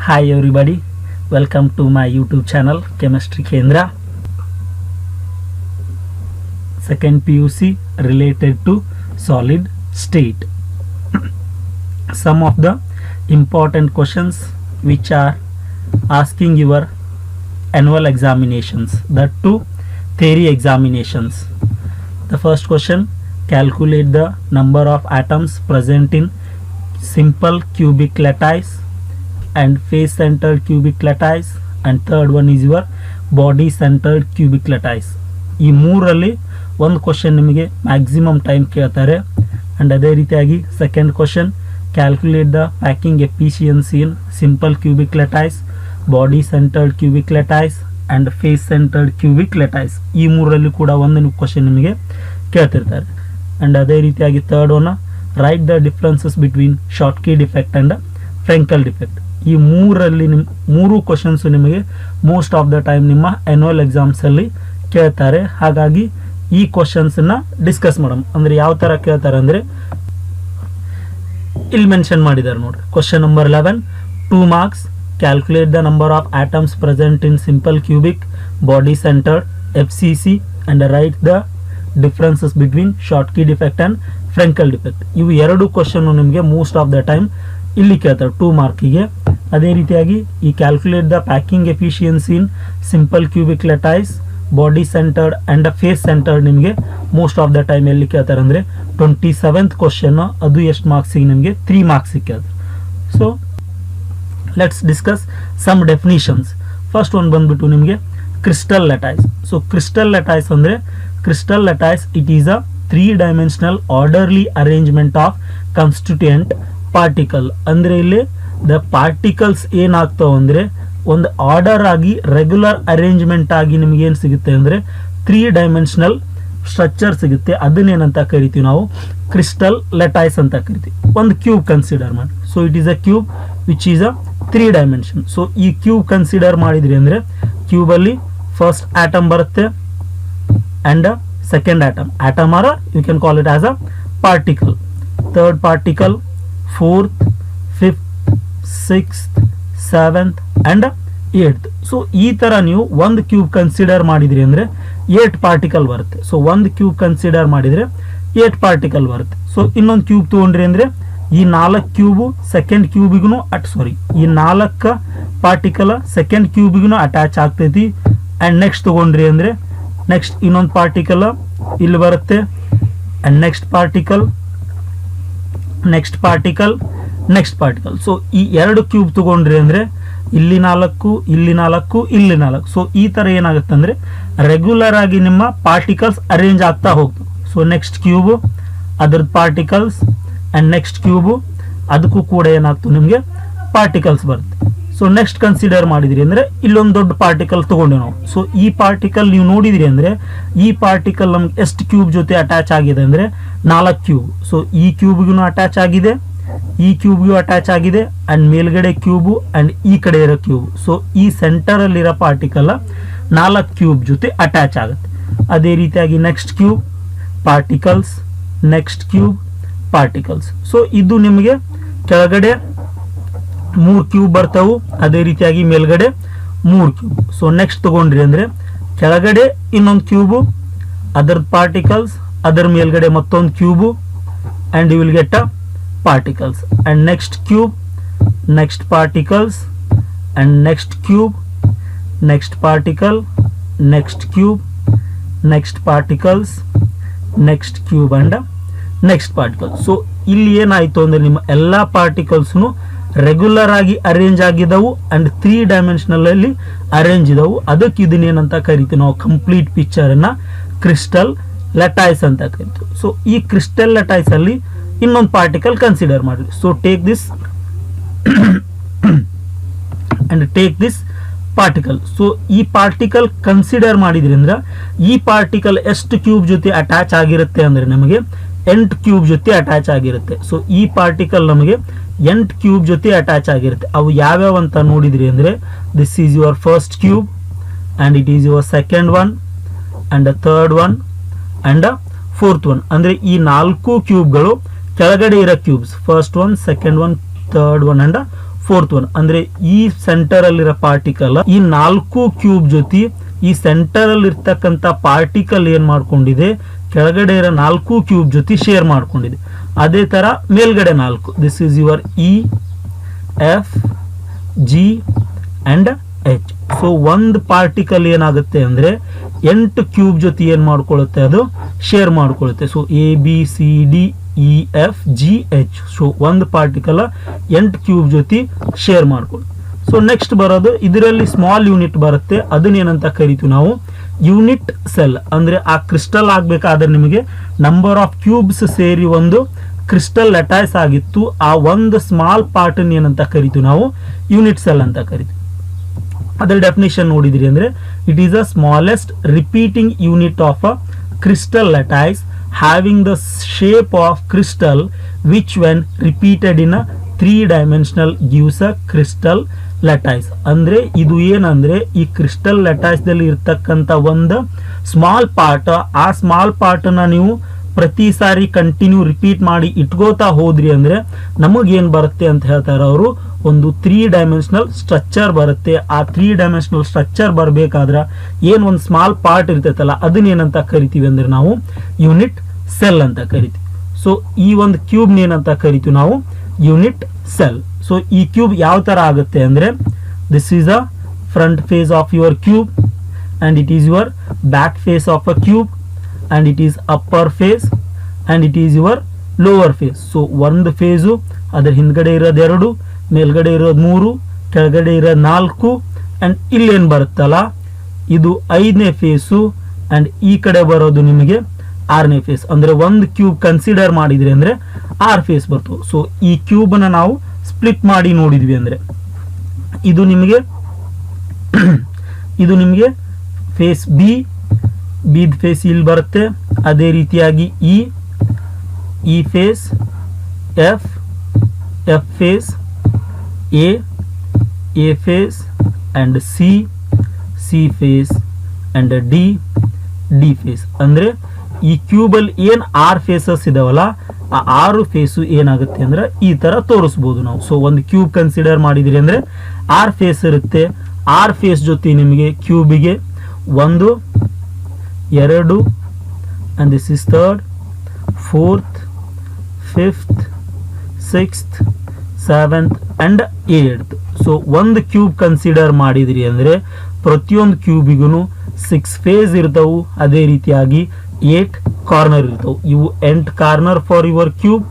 Hi everybody, welcome to my YouTube channel Chemistry Kendra. Second PUC related to solid state. Some of the important questions which are asking your annual examinations, that too theory examinations. The first question, calculate the number of atoms present in simple cubic lattice and face centered cubic lattice, and third one is your body centered cubic lattice. ಈ ಮೂರಲ್ಲಿ ಒಂದು question ನಿಮಗೆ maximum time ಕೇಳ್ತಾರೆ. And ಅದೇ ರೀತಿಯಾಗಿ second question, calculate the packing efficiency in simple cubic lattice, body centred cubic lattice and face centred cubic lattice. ಈ ಮೂರಲ್ಲಿ ಕೂಡ ಒಂದು ಕ್ವಶನ್ ನಿಮಗೆ ಕೇಳ್ತಿರ್ತಾರೆ. ಆ್ಯಂಡ್ ಅದೇ ರೀತಿಯಾಗಿ third one, write the differences between Schottky defect and Frenkel defect. ಈ ಮೂರಲ್ಲಿ ಮೂರು ಕ್ವಶನ್ಸು ನಿಮಗೆ ಮೋಸ್ಟ್ ಆಫ್ ದ ಟೈಮ್ ನಿಮ್ಮ ಆ್ಯನ್ಯುವಲ್ ಎಕ್ಸಾಮ್ಸಲ್ಲಿ ಕೇಳ್ತಾರೆ. ಹಾಗಾಗಿ ಈ ಕ್ವಶನ್ಸನ್ನು ಡಿಸ್ಕಸ್ ಮಾಡೋಣ. ಅಂದರೆ ಯಾವ ಥರ ಕೇಳ್ತಾರೆ ಅಂದರೆ ಇಲ್ಲಿ ಮೆನ್ಷನ್ ಮಾಡಿದ್ದಾರೆ ನೋಡ್ರಿ. Question number 11, 2 marks, calculate the number of atoms present in simple cubic body centred FCC and write the differences between Schottky defect and Frenkel defect. ಇವು ಎರಡು ಕ್ವಶನ್ನು ನಿಮಗೆ ಮೋಸ್ಟ್ ಆಫ್ ದ ಟೈಮ್ ಇಲ್ಲಿ ಕೇಳ್ತಾರೆ 2 ಮಾರ್ಕಿಗೆ. ಅದೇ ರೀತಿಯಾಗಿ ಈ calculate the packing efficiency in simple cubic lattice, body centred and face centred ನಿಮಗೆ most of the time ಎಲ್ಲಿ ಕೇಳ್ತಾರೆ ಅಂದರೆ 27th ಕ್ವಶನ್. ಅದು ಎಷ್ಟು ಮಾರ್ಕ್ಸಿಗೆ ನಿಮಗೆ 3 ಮಾರ್ಕ್ಸಿಗೆ ಕೇಳ್ತಾರೆ. So let's discuss some definitions. First ಒಂದು ಬಂದ್ಬಿಟ್ಟು ನಿಮಗೆ crystal lattice. So crystal lattice ಅಂದರೆ crystal lattice it is a 3-dimensional orderly arrangement of constituent particle. ಅಂದರೆ ಇಲ್ಲಿ ದ ಪಾರ್ಟಿಕಲ್ಸ್ ಏನಾಗ್ತಾವೆ ಅಂದರೆ ಒಂದು ಆರ್ಡರ್ ಆಗಿ ರೆಗ್ಯುಲರ್ ಅರೇಂಜ್ಮೆಂಟ್ ಆಗಿ ನಿಮ್ಗೆ ಏನು ಸಿಗುತ್ತೆ ಅಂದರೆ 3-dimensional ಸ್ಟ್ರಕ್ಚರ್ ಸಿಗುತ್ತೆ. ಅದನ್ನೇನಂತ ಕರಿತೀವಿ ನಾವು ಕ್ರಿಸ್ಟಲ್ ಲೆಟೈಸ್ ಅಂತ ಕರಿತೀವಿ. ಒಂದು ಕ್ಯೂಬ್ ಕನ್ಸಿಡರ್ ಮಾಡಿ. So it is a cube which is a 3 dimension. So ಈ ಕ್ಯೂಬ್ ಕನ್ಸಿಡರ್ ಮಾಡಿದ್ರಿ ಅಂದರೆ ಕ್ಯೂಬಲ್ಲಿ ಫಸ್ಟ್ ಆಟಮ್ ಬರುತ್ತೆ and second atom or you can call it as a particle, third particle, 4th, 5th, 6th, 7th and 8th. So ಈ ಥರ ನೀವು ಒಂದು cube consider ಮಾಡಿದ್ರಿ ಅಂದರೆ 8 ಪಾರ್ಟಿಕಲ್ ಬರುತ್ತೆ. ಸೊ ಒಂದು ಕ್ಯೂಬ್ ಕನ್ಸಿಡರ್ ಮಾಡಿದರೆ 8 ಪಾರ್ಟಿಕಲ್ ಬರುತ್ತೆ. ಸೊ ಇನ್ನೊಂದು ಕ್ಯೂಬ್ ತೊಗೊಂಡ್ರಿ ಅಂದರೆ ಈ 4 ಕ್ಯೂಬು ಸೆಕೆಂಡ್ ಕ್ಯೂಬಿಗೂ ಈ 4 ಪಾರ್ಟಿಕಲ್ ಸೆಕೆಂಡ್ ಕ್ಯೂಬಿಗೂ ಅಟ್ಯಾಚ್ ಆಗ್ತೈತಿ. ಆ್ಯಂಡ್ ನೆಕ್ಸ್ಟ್ ತೊಗೊಂಡ್ರಿ ಅಂದರೆ ನೆಕ್ಸ್ಟ್ ಇನ್ನೊಂದು ಪಾರ್ಟಿಕಲ್ ಇಲ್ಲಿ ಬರುತ್ತೆ ಆ್ಯಂಡ್ ನೆಕ್ಸ್ಟ್ ಪಾರ್ಟಿಕಲ್. ಸೊ ಈ 2 ಕ್ಯೂಬ್ ತಗೊಂಡ್ರಿ ಅಂದರೆ ಇಲ್ಲಿ 4, ಇಲ್ಲಿ 4, ಇಲ್ಲಿ 4. ಸೊ ಈ ಥರ ಏನಾಗುತ್ತೆ ಅಂದರೆ ರೆಗ್ಯುಲರ್ ಆಗಿ ನಿಮ್ಮ ಪಾರ್ಟಿಕಲ್ಸ್ ಅರೇಂಜ್ ಆಗ್ತಾ ಹೋಗ್ತವೆ. ಸೊ ನೆಕ್ಸ್ಟ್ ಕ್ಯೂಬು ಅದ್ರದ್ದು ಪಾರ್ಟಿಕಲ್ಸ್ ಆ್ಯಂಡ್ ನೆಕ್ಸ್ಟ್ ಕ್ಯೂಬು ಅದಕ್ಕೂ ಕೂಡ ಏನಾಗ್ತದೆ ನಿಮಗೆ ಪಾರ್ಟಿಕಲ್ಸ್ ಬರುತ್ತೆ. ಸೊ ನೆಕ್ಸ್ಟ್ ಕನ್ಸಿಡರ್ ಮಾಡಿದ್ರಿ ಅಂದರೆ ಇಲ್ಲೊಂದು ದೊಡ್ಡ ಪಾರ್ಟಿಕಲ್ ತೊಗೊಂಡು ನಾವು. ಸೊ ಈ ಪಾರ್ಟಿಕಲ್ ನೀವು ನೋಡಿದ್ರಿ ಅಂದರೆ ಈ ಪಾರ್ಟಿಕಲ್ ನಮ್ಗೆ ಎಷ್ಟು ಕ್ಯೂಬ್ ಜೊತೆ ಅಟ್ಯಾಚ್ ಆಗಿದೆ ಅಂದರೆ 4 ಕ್ಯೂಬ್. ಸೊ ಈ ಕ್ಯೂಬ್ಗೂ ಅಟ್ಯಾಚ್ ಆಗಿದೆ, ಈ ಕ್ಯೂಬ್ಗೂ ಅಟ್ಯಾಚ್ ಆಗಿದೆ ಆ್ಯಂಡ್ ಮೇಲ್ಗಡೆ ಕ್ಯೂಬು ಆ್ಯಂಡ್ ಈ ಕಡೆ ಇರೋ ಕ್ಯೂಬ್. ಸೊ ಈ ಸೆಂಟರಲ್ಲಿರೋ ಪಾರ್ಟಿಕಲ್ 4 ಕ್ಯೂಬ್ ಜೊತೆ ಅಟ್ಯಾಚ್ ಆಗುತ್ತೆ. ಅದೇ ರೀತಿಯಾಗಿ next cube particles, next cube particles. So ಇದು ನಿಮಗೆ ಕೆಳಗಡೆ 3 ಕ್ಯೂಬ್ ಬರ್ತಾವು, ಅದೇ ರೀತಿಯಾಗಿ ಮೇಲ್ಗಡೆ 3 ಕ್ಯೂಬ್. ಸೊ ನೆಕ್ಸ್ಟ್ ತಗೊಂಡ್ರಿ ಅಂದರೆ ಕೆಳಗಡೆ ಇನ್ನೊಂದು ಕ್ಯೂಬು, ಅದರದ್ದು ಪಾರ್ಟಿಕಲ್ಸ್, ಅದರ ಮೇಲ್ಗಡೆ ಮತ್ತೊಂದು cube and you will get a particles, and next cube, next particles, and next cube, next particle, next cube, next particles, next cube and next particle. So ಇಲ್ಲಿ ಏನಾಯಿತು ಅಂದರೆ ನಿಮ್ಮ ಎಲ್ಲ ಪಾರ್ಟಿಕಲ್ಸ್ನು ರೆಗ್ಯುಲರ್ ಆಗಿ ಅರೇಂಜ್ ಆಗಿದ್ದವು ಆ್ಯಂಡ್ 3 ಅಲ್ಲಿ ಅರೇಂಜ್ ಇದ್ದವು. ಅದಕ್ಕೆ ಇದನ್ನೇನಂತ ಕರಿತೀವಿ ನಾವು ಕಂಪ್ಲೀಟ್ ಪಿಕ್ಚರನ್ನು ಕ್ರಿಸ್ಟಲ್ ಲೆಟೈಸ್ ಅಂತ ಕರಿತೀವಿ. ಸೊ ಈ ಕ್ರಿಸ್ಟಲ್ ಲೆಟೈಸ್ ಅಲ್ಲಿ ಇನ್ನೊಂದು ಪಾರ್ಟಿಕಲ್ ಕನ್ಸಿಡರ್ ಮಾಡಿ. So take this and take this particle. So ಈ ಪಾರ್ಟಿಕಲ್ ಕನ್ಸಿಡರ್ ಮಾಡಿದ್ರಿ ಅಂದ್ರೆ ಈ ಪಾರ್ಟಿಕಲ್ ಎಷ್ಟು ಕ್ಯೂಬ್ ಜೊತೆ ಅಟ್ಯಾಚ್ ಆಗಿರುತ್ತೆ ಅಂದರೆ ನಮಗೆ 8 ಕ್ಯೂಬ್ ಜೊತೆ ಅಟ್ಯಾಚ್ ಆಗಿರುತ್ತೆ. ಸೊ ಈ ಪಾರ್ಟಿಕಲ್ ನಮಗೆ 8 ಕ್ಯೂಬ್ ಜೊತೆ ಅಟ್ಯಾಚ್ ಆಗಿರುತ್ತೆ. ಅವು ಯಾವ್ಯಾವ ಅಂತ ನೋಡಿದ್ರಿ ಅಂದರೆ this is your first cube and it is your second one and third one and fourth one. ಅಂದರೆ ಈ 4 ಕ್ಯೂಬ್ಗಳು ಕೆಳಗಡೆ ಇರೋ cubes, first one, second one, third one and fourth one ಅಂದ್ರೆ ಈ ಸೆಂಟರ್ ಅಲ್ಲಿರೋ ಪಾರ್ಟಿಕಲ್ ಈ 4 ಕ್ಯೂಬ್ ಜೊತೆ ಈ ಸೆಂಟರ್ ಅಲ್ಲಿ ಇರ್ತಕ್ಕಂಥ ಪಾರ್ಟಿಕಲ್ ಏನ್ ಮಾಡ್ಕೊಂಡಿದೆ, ಕೆಳಗಡೆ ಇರೋ 4 ಕ್ಯೂಬ್ ಜೊತೆ ಶೇರ್ ಮಾಡ್ಕೊಂಡಿದೆ. ಅದೇ ತರ ಮೇಲ್ಗಡೆ 4, this is your E, F, G and H. So ಒಂದು ಪಾರ್ಟಿಕಲ್ ಏನಾಗುತ್ತೆ ಅಂದ್ರೆ 8 ಕ್ಯೂಬ್ ಜೊತೆ ಏನ್ ಮಾಡ್ಕೊಳ್ಳುತ್ತೆ, ಅದು ಶೇರ್ ಮಾಡ್ಕೊಳ್ಳುತ್ತೆ. So A B C D E F G H. So ಒಂದು ಪಾರ್ಟಿಕಲ್ 8 ಕ್ಯೂಬ್ ಜೊತೆ ಶೇರ್ ಮಾಡ್ಕೊಳ್ಳುತ್ತೆ. ಸೊ ನೆಕ್ಸ್ಟ್ ಬರೋದು ಇದರಲ್ಲಿ ಸ್ಮಾಲ್ ಯೂನಿಟ್ ಬರುತ್ತೆ, ಅದನ್ನೇನಂತ ಕರಿತೀವಿ ನಾವು ಯೂನಿಟ್ ಸೆಲ್. ಅಂದ್ರೆ ಆ ಕ್ರಿಸ್ಟಲ್ ಆಗ್ಬೇಕಾದ್ರೆ ನಿಮಗೆ ನಂಬರ್ ಆಫ್ ಕ್ಯೂಬ್ಸ್ ಸೇರಿ ಒಂದು ಕ್ರಿಸ್ಟಲ್ ಲ್ಯಾಟೈಸ್ ಆಗಿತ್ತು, ಆ ಒಂದು ಸ್ಮಾಲ್ ಪಾರ್ಟ್ ಏನಂತ ಕರಿತೀವಿ ನಾವು ಯೂನಿಟ್ ಸೆಲ್ ಅಂತ ಕರಿತೀವಿ. ಅದರ ಡೆಫಿನೇಷನ್ ನೋಡಿದ್ರಿ ಅಂದ್ರೆ it is a smallest repeating unit of a crystal lattice having the shape of crystal which when repeated in a 3-dimensional gives a crystal ಲ್ಯಾಟೈಸ್. ಅಂದ್ರೆ ಇದು ಏನಂದ್ರೆ ಈ ಕ್ರಿಸ್ಟಲ್ ಲ್ಯಾಟೈಸ್ ದಲ್ಲಿ ಇರ್ತಕ್ಕಂಥ ಒಂದು ಸ್ಮಾಲ್ ಪಾರ್ಟ್, ಆ ಸ್ಮಾಲ್ ಪಾರ್ಟ್ ನ ನೀವು ಪ್ರತಿ ಸಾರಿ ಕಂಟಿನ್ಯೂ ರಿಪೀಟ್ ಮಾಡಿ ಇಟ್ಕೋತಾ ಹೋದ್ರಿ ಅಂದ್ರೆ ನಮಗೇನ್ ಬರುತ್ತೆ ಅಂತ ಹೇಳ್ತಾರೆ ಅವರು, ಒಂದು 3-ಡೈಮೆನ್ಷನಲ್ ಸ್ಟ್ರಕ್ಚರ್ ಬರುತ್ತೆ. ಆ 3-ಡೈಮೆನ್ಷನಲ್ ಸ್ಟ್ರಕ್ಚರ್ ಬರಬೇಕಾದ್ರೆ ಏನ್ ಒಂದು ಸ್ಮಾಲ್ ಪಾರ್ಟ್ ಇರ್ತೈತಲ್ಲ ಅದನ್ನೇನಂತ ಕರಿತೀವಿ ಅಂದ್ರೆ ನಾವು ಯೂನಿಟ್ ಸೆಲ್ ಅಂತ ಕರಿತೀವಿ. ಸೊ ಈ ಒಂದು ಕ್ಯೂಬ್ ಏನಂತ ಕರಿತೀವಿ ನಾವು ಯೂನಿಟ್ ಸೆಲ್. ಸೊ ಈ ಕ್ಯೂಬ್ ಯಾವ ತರ ಆಗುತ್ತೆ ಅಂದ್ರೆ this is a front face of your cube and it is your back face of a cube and it is upper face and it is your lower face. So ಒಂದು face, ಅದರ ಹಿಂದ್ಗಡೆ ಇರೋದು 2, ಮೇಲ್ಗಡೆ ಇರೋದು 3, ಕೆಳಗಡೆ ಇರೋದು 4 ಅಂಡ್ ಇಲ್ಲೇನ್ ಬರುತ್ತಲ್ಲ ಇದು 5ನೇ ಫೇಸು ಅಂಡ್ ಈ ಕಡೆ ಬರೋದು ನಿಮಗೆ 6ನೇ ಫೇಸ್. ಅಂದ್ರೆ ಒಂದು ಕ್ಯೂಬ್ ಕನ್ಸಿಡರ್ ಮಾಡಿದ್ರಿ ಅಂದ್ರೆ 6 ಫೇಸ್ ಬರ್ತವೆ. ಸೊ ಈ ಕ್ಯೂಬ್ ನ ನಾವು ಸ್ಪ್ಲಿಟ್ ಮಾಡಿ ನೋಡಿದ್ವಿ ಅಂದ್ರೆ ಇದು ನಿಮಗೆ ಫೇಸ್ ಬಿ, ಬಿದ್ ಫೇಸ್ ಇಲ್ಲಿ ಬರುತ್ತೆ. ಅದೇ ರೀತಿಯಾಗಿ E face, F face, A face and C face and D face. ಅಂದ್ರೆ ಈ ಕ್ಯೂಬ್ ಅಲ್ಲಿ ಏನ್ 6 ಫೇಸಸ್ ಇದಾವಲ್ಲ ಆ 6 ಫೇಸು ಏನಾಗುತ್ತೆ ಅಂದ್ರೆ ಈ ತರ ತೋರಿಸಬಹುದು ನಾವು. ಸೊ ಒಂದು ಕ್ಯೂಬ್ ಕನ್ಸಿಡರ್ ಮಾಡಿದ್ರಿ ಅಂದ್ರೆ 6 ಫೇಸ್ ಇರುತ್ತೆ. 6 ಫೇಸ್ ಜೊತೆ ನಿಮಗೆ ಕ್ಯೂಬಿಗೆ 1, 2 and this is 3rd, 4th, 5th, 6th, 7th and 8th. So ಒಂದು ಕ್ಯೂಬ್ ಕನ್ಸಿಡರ್ ಮಾಡಿದ್ರಿ ಅಂದ್ರೆ ಪ್ರತಿಯೊಂದು ಕ್ಯೂಬಿಗೂ 6 ಫೇಸ್ ಇರ್ತಾವು, ಅದೇ ರೀತಿಯಾಗಿ 8 ಕಾರ್ನರ್ ಇರ್ತಾವು. ಇವು 8 corner for your cube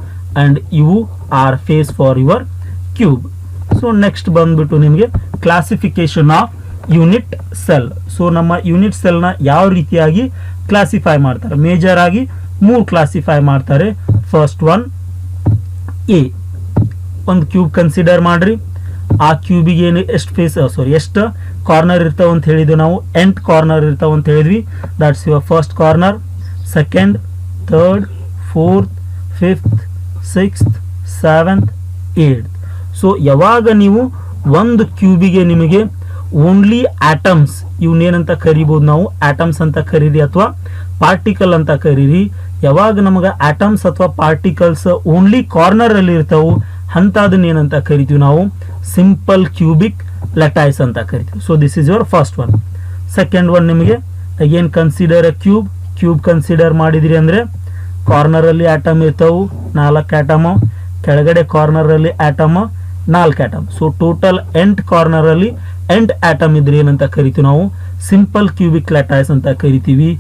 and ಇವು 6 face for your cube. So next ಬಂದ್ಬಿಟ್ಟು ನಿಮಗೆ classification of unit cell. So ನಮ್ಮ ಯೂನಿಟ್ ಸೆಲ್ ನ ಯಾವ ರೀತಿಯಾಗಿ ಕ್ಲಾಸಿಫೈ ಮಾಡ್ತಾರೆ, ಮೇಜರ್ ಆಗಿ 3 ಕ್ಲಾಸಿಫೈ ಮಾಡ್ತಾರೆ. ಫಸ್ಟ್ ಒನ್ ಎ, ಒಂದು ಕ್ಯೂಬ್ ಕನ್ಸಿಡರ್ ಮಾಡ್ರಿ. ಆ ಕ್ಯೂಬಿಗೆ ಏನು ಎಷ್ಟು ಕಾರ್ನರ್ ಇರ್ತಾವ ಅಂತ ಹೇಳಿದ್ವಿ ನಾವು, 8 ಕಾರ್ನರ್ ಇರ್ತಾವ ಅಂತ ಹೇಳಿದ್ವಿ. That's your first corner, second, third, fourth, fifth, sixth, seventh, eight. So ಯಾವಾಗ ನೀವು ಒಂದು ಕ್ಯೂಬಿಗೆ ನಿಮಗೆ ಓನ್ಲಿ ಆಟಮ್ಸ್, ಇವನ್ನೇನಂತ ಕರಿಬಹುದು ನಾವು, ಆಟಮ್ಸ್ ಅಂತ ಕರೀರಿ ಅಥವಾ ಪಾರ್ಟಿಕಲ್ ಅಂತ ಕರೀರಿ. ಯಾವಾಗ ನಮಗೆ ಆಟಮ್ಸ್ ಅಥವಾ ಪಾರ್ಟಿಕಲ್ಸ್ ಓನ್ಲಿ ಕಾರ್ನರ್ ಅಲ್ಲಿ ಇರ್ತಾವು ಅಂತದನ್ನ ಏನಂತ ಕರಿತೀವಿ ನಾವು ಸಿಂಪಲ್ ಕ್ಯೂಬಿಕ್ ಲ್ಯಾಟೈಸ್ ಅಂತ ಕರಿತೀವಿ. So this is your first one. Second one ನಿಮಗೆ again consider a cube consider ಮಾಡಿದ್ರಿ ಅಂದ್ರೆ ಕಾರ್ನರ್ ಅಲ್ಲಿ ಆಟಮ್ ಇರ್ತಾವು 4 ಆಟಮ್, ಕೆಳಗಡೆ ಕಾರ್ನರ್ ಅಲ್ಲಿ atom 4 atom. So total 8 corner ಅಲ್ಲಿ 8 ಆಟಮ್ ಇದ್ರೆ ಏನಂತ ಕರಿತೀವಿ ನಾವು ಸಿಂಪಲ್ ಕ್ಯೂಬಿಕ್ ಲ್ಯಾಟೈಸ್ ಅಂತ ಕರಿತೀವಿ.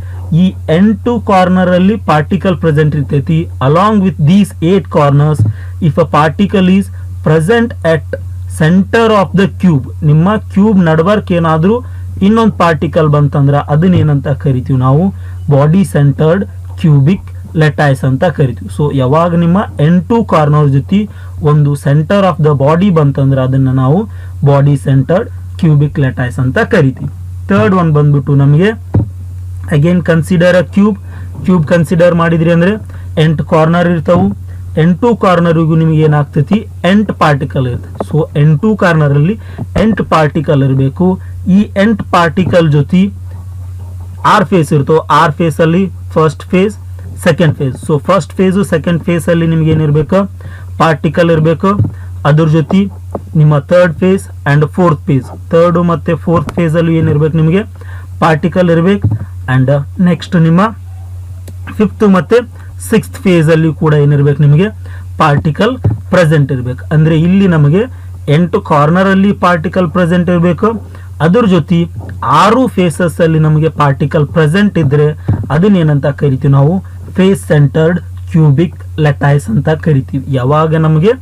ಈ 8 ಕಾರ್ನರ್ ಅಲ್ಲಿ ಪಾರ್ಟಿಕಲ್ ಪ್ರೆಸೆಂಟ್ ಇರ್ತೈತಿ. Along with these 8 corners if a particle is present at centre of the cube, ನಿಮ್ಮ ಕ್ಯೂಬ್ ನಡ್ಬರ್ಕ್ ಏನಾದ್ರೂ ಇನ್ನೊಂದು ಪಾರ್ಟಿಕಲ್ ಬಂತಂದ್ರ ಅದನ್ನ ಏನಂತ ಕರಿತೀವಿ ನಾವು ಬಾಡಿ ಸೆಂಟರ್ಡ್ ಕ್ಯೂಬಿಕ್ ಲ್ಯಾಟೈಸ್ ಅಂತ ಕರಿತೀವಿ. ಸೊ ಯಾವಾಗ ನಿಮ್ಮ 8 ಕಾರ್ನರ್ ಜೊತೆ ಒಂದು ಸೆಂಟರ್ ಆಫ್ ದ ಬಾಡಿ ಬಂತಂದ್ರೆ ಅದನ್ನ ನಾವು ಬಾಡಿ ಸೆಂಟರ್ಡ್ ಕ್ಯೂಬಿಕ್ ಲ್ಯಾಟೈಸ್ ಅಂತ ಕರಿತೀವಿ. ಥರ್ಡ್ ಒನ್ ಬಂದ್ಬಿಟ್ಟು ನಮಗೆ again consider a cube consider ಮಾಡಿದ್ರಿ ಅಂದ್ರೆ 8 ಕಾರ್ನರ್ ಇರ್ತಾವು. 8 ಕಾರ್ನರ್ಗೂ ನಿಮಗೆ ಏನಾಗ್ತೈತಿ 8 ಪಾರ್ಟಿಕಲ್ ಇರ್ತದೆ. ಸೊ 8 ಕಾರ್ನರ್ ಅಲ್ಲಿ 8 ಪಾರ್ಟಿಕಲ್ ಇರಬೇಕು. ಈ 8 ಪಾರ್ಟಿಕಲ್ ಜೊತೆ 6 ಫೇಸ್ ಇರ್ತವೆ. 6 ಫೇಸ್ ಅಲ್ಲಿ first face, second face. So first face second face ಅಲ್ಲಿ ನಿಮ್ಗೆ ಏನಿರ್ಬೇಕು ಪಾರ್ಟಿಕಲ್ ಇರಬೇಕು. ಅದ್ರ ಜೊತೆ ನಿಮ್ಮ third face and fourth face, third ಮತ್ತು ಫೋರ್ತ್ ಫೇಸಲ್ಲಿ ಏನಿರ್ಬೇಕು ನಿಮಗೆ ಪಾರ್ಟಿಕಲ್ ಇರಬೇಕು. ಆ್ಯಂಡ್ ನೆಕ್ಸ್ಟ್ ನಿಮ್ಮ ಫಿಫ್ತ್ ಮತ್ತು ಸಿಕ್ಸ್ತ್ ಫೇಸಲ್ಲಿ ಕೂಡ ಏನಿರ್ಬೇಕು ನಿಮಗೆ ಪಾರ್ಟಿಕಲ್ ಪ್ರೆಸೆಂಟ್ ಇರಬೇಕು. ಅಂದರೆ ಇಲ್ಲಿ ನಮಗೆ 8 ಕಾರ್ನರಲ್ಲಿ ಪಾರ್ಟಿಕಲ್ ಪ್ರೆಸೆಂಟ್ ಇರಬೇಕು. ಅದ್ರ ಜೊತೆ 6 ಫೇಸಸ್ಸಲ್ಲಿ ನಮಗೆ ಪಾರ್ಟಿಕಲ್ ಪ್ರೆಸೆಂಟ್ ಇದ್ದರೆ ಅದನ್ನೇನಂತ ಕರಿತೀವಿ ನಾವು ಫೇಸ್ ಸೆಂಟರ್ಡ್ ಕ್ಯೂಬಿಕ್ ಲ್ಯಾಟೈಸ್ ಅಂತ ಕರಿತೀವಿ. ಯಾವಾಗ ನಮಗೆ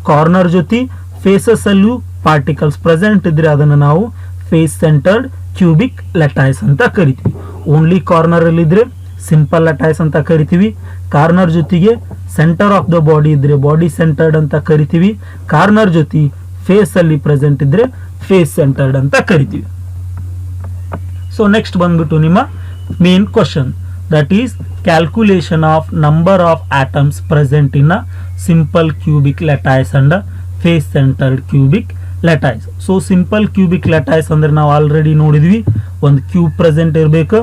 ಕಾರ್ನರ್ ಜೊತೆ ಫೇಸಸ್ಸಲ್ಲೂ ಪಾರ್ಟಿಕಲ್ಸ್ ಪ್ರೆಸೆಂಟ್ ಇದ್ದರೆ ಅದನ್ನು ನಾವು ಫೇಸ್ ಸೆಂಟರ್ಡ್ ಕ್ಯೂಬಿಕ್ ಲ್ಯಾಟೈಸ್ ಅಂತ ಕರಿತೀವಿ. ಓನ್ಲಿ ಕಾರ್ನರಲ್ಲಿ ಇದ್ದರೆ ಸಿಂಪಲ್ ಲ್ಯಾಟೈಸ್ ಅಂತ ಕರಿತೀವಿ. ಕಾರ್ನರ್ ಜೊತೆಗೆ ಸೆಂಟರ್ ಆಫ್ ದ ಬಾಡಿ ಇದ್ದರೆ ಬಾಡಿ ಸೆಂಟರ್ಡ್ ಅಂತ ಕರಿತೀವಿ. ಕಾರ್ನರ್ ಜೊತೆ ಫೇಸ್ ಅಲ್ಲಿ ಪ್ರೆಸೆಂಟ್ ಇದ್ರೆ ಫೇಸ್ ಸೆಂಟರ್ಡ್ ಅಂತ ಕರಿತೀವಿ. ಸೊ ನೆಕ್ಸ್ಟ್ ಬಂದ್ಬಿಟ್ಟು ನಿಮ್ಮ main question, that is calculation of number of atoms present in a simple cubic lattice and face centred cubic lattice. So simple cubic lattice ಅಂದ್ರೆ ನಾವು already ನೋಡಿದ್ವಿ, ಒಂದು ಕ್ಯೂಬ್ ಪ್ರೆಸೆಂಟ್ ಇರಬೇಕು.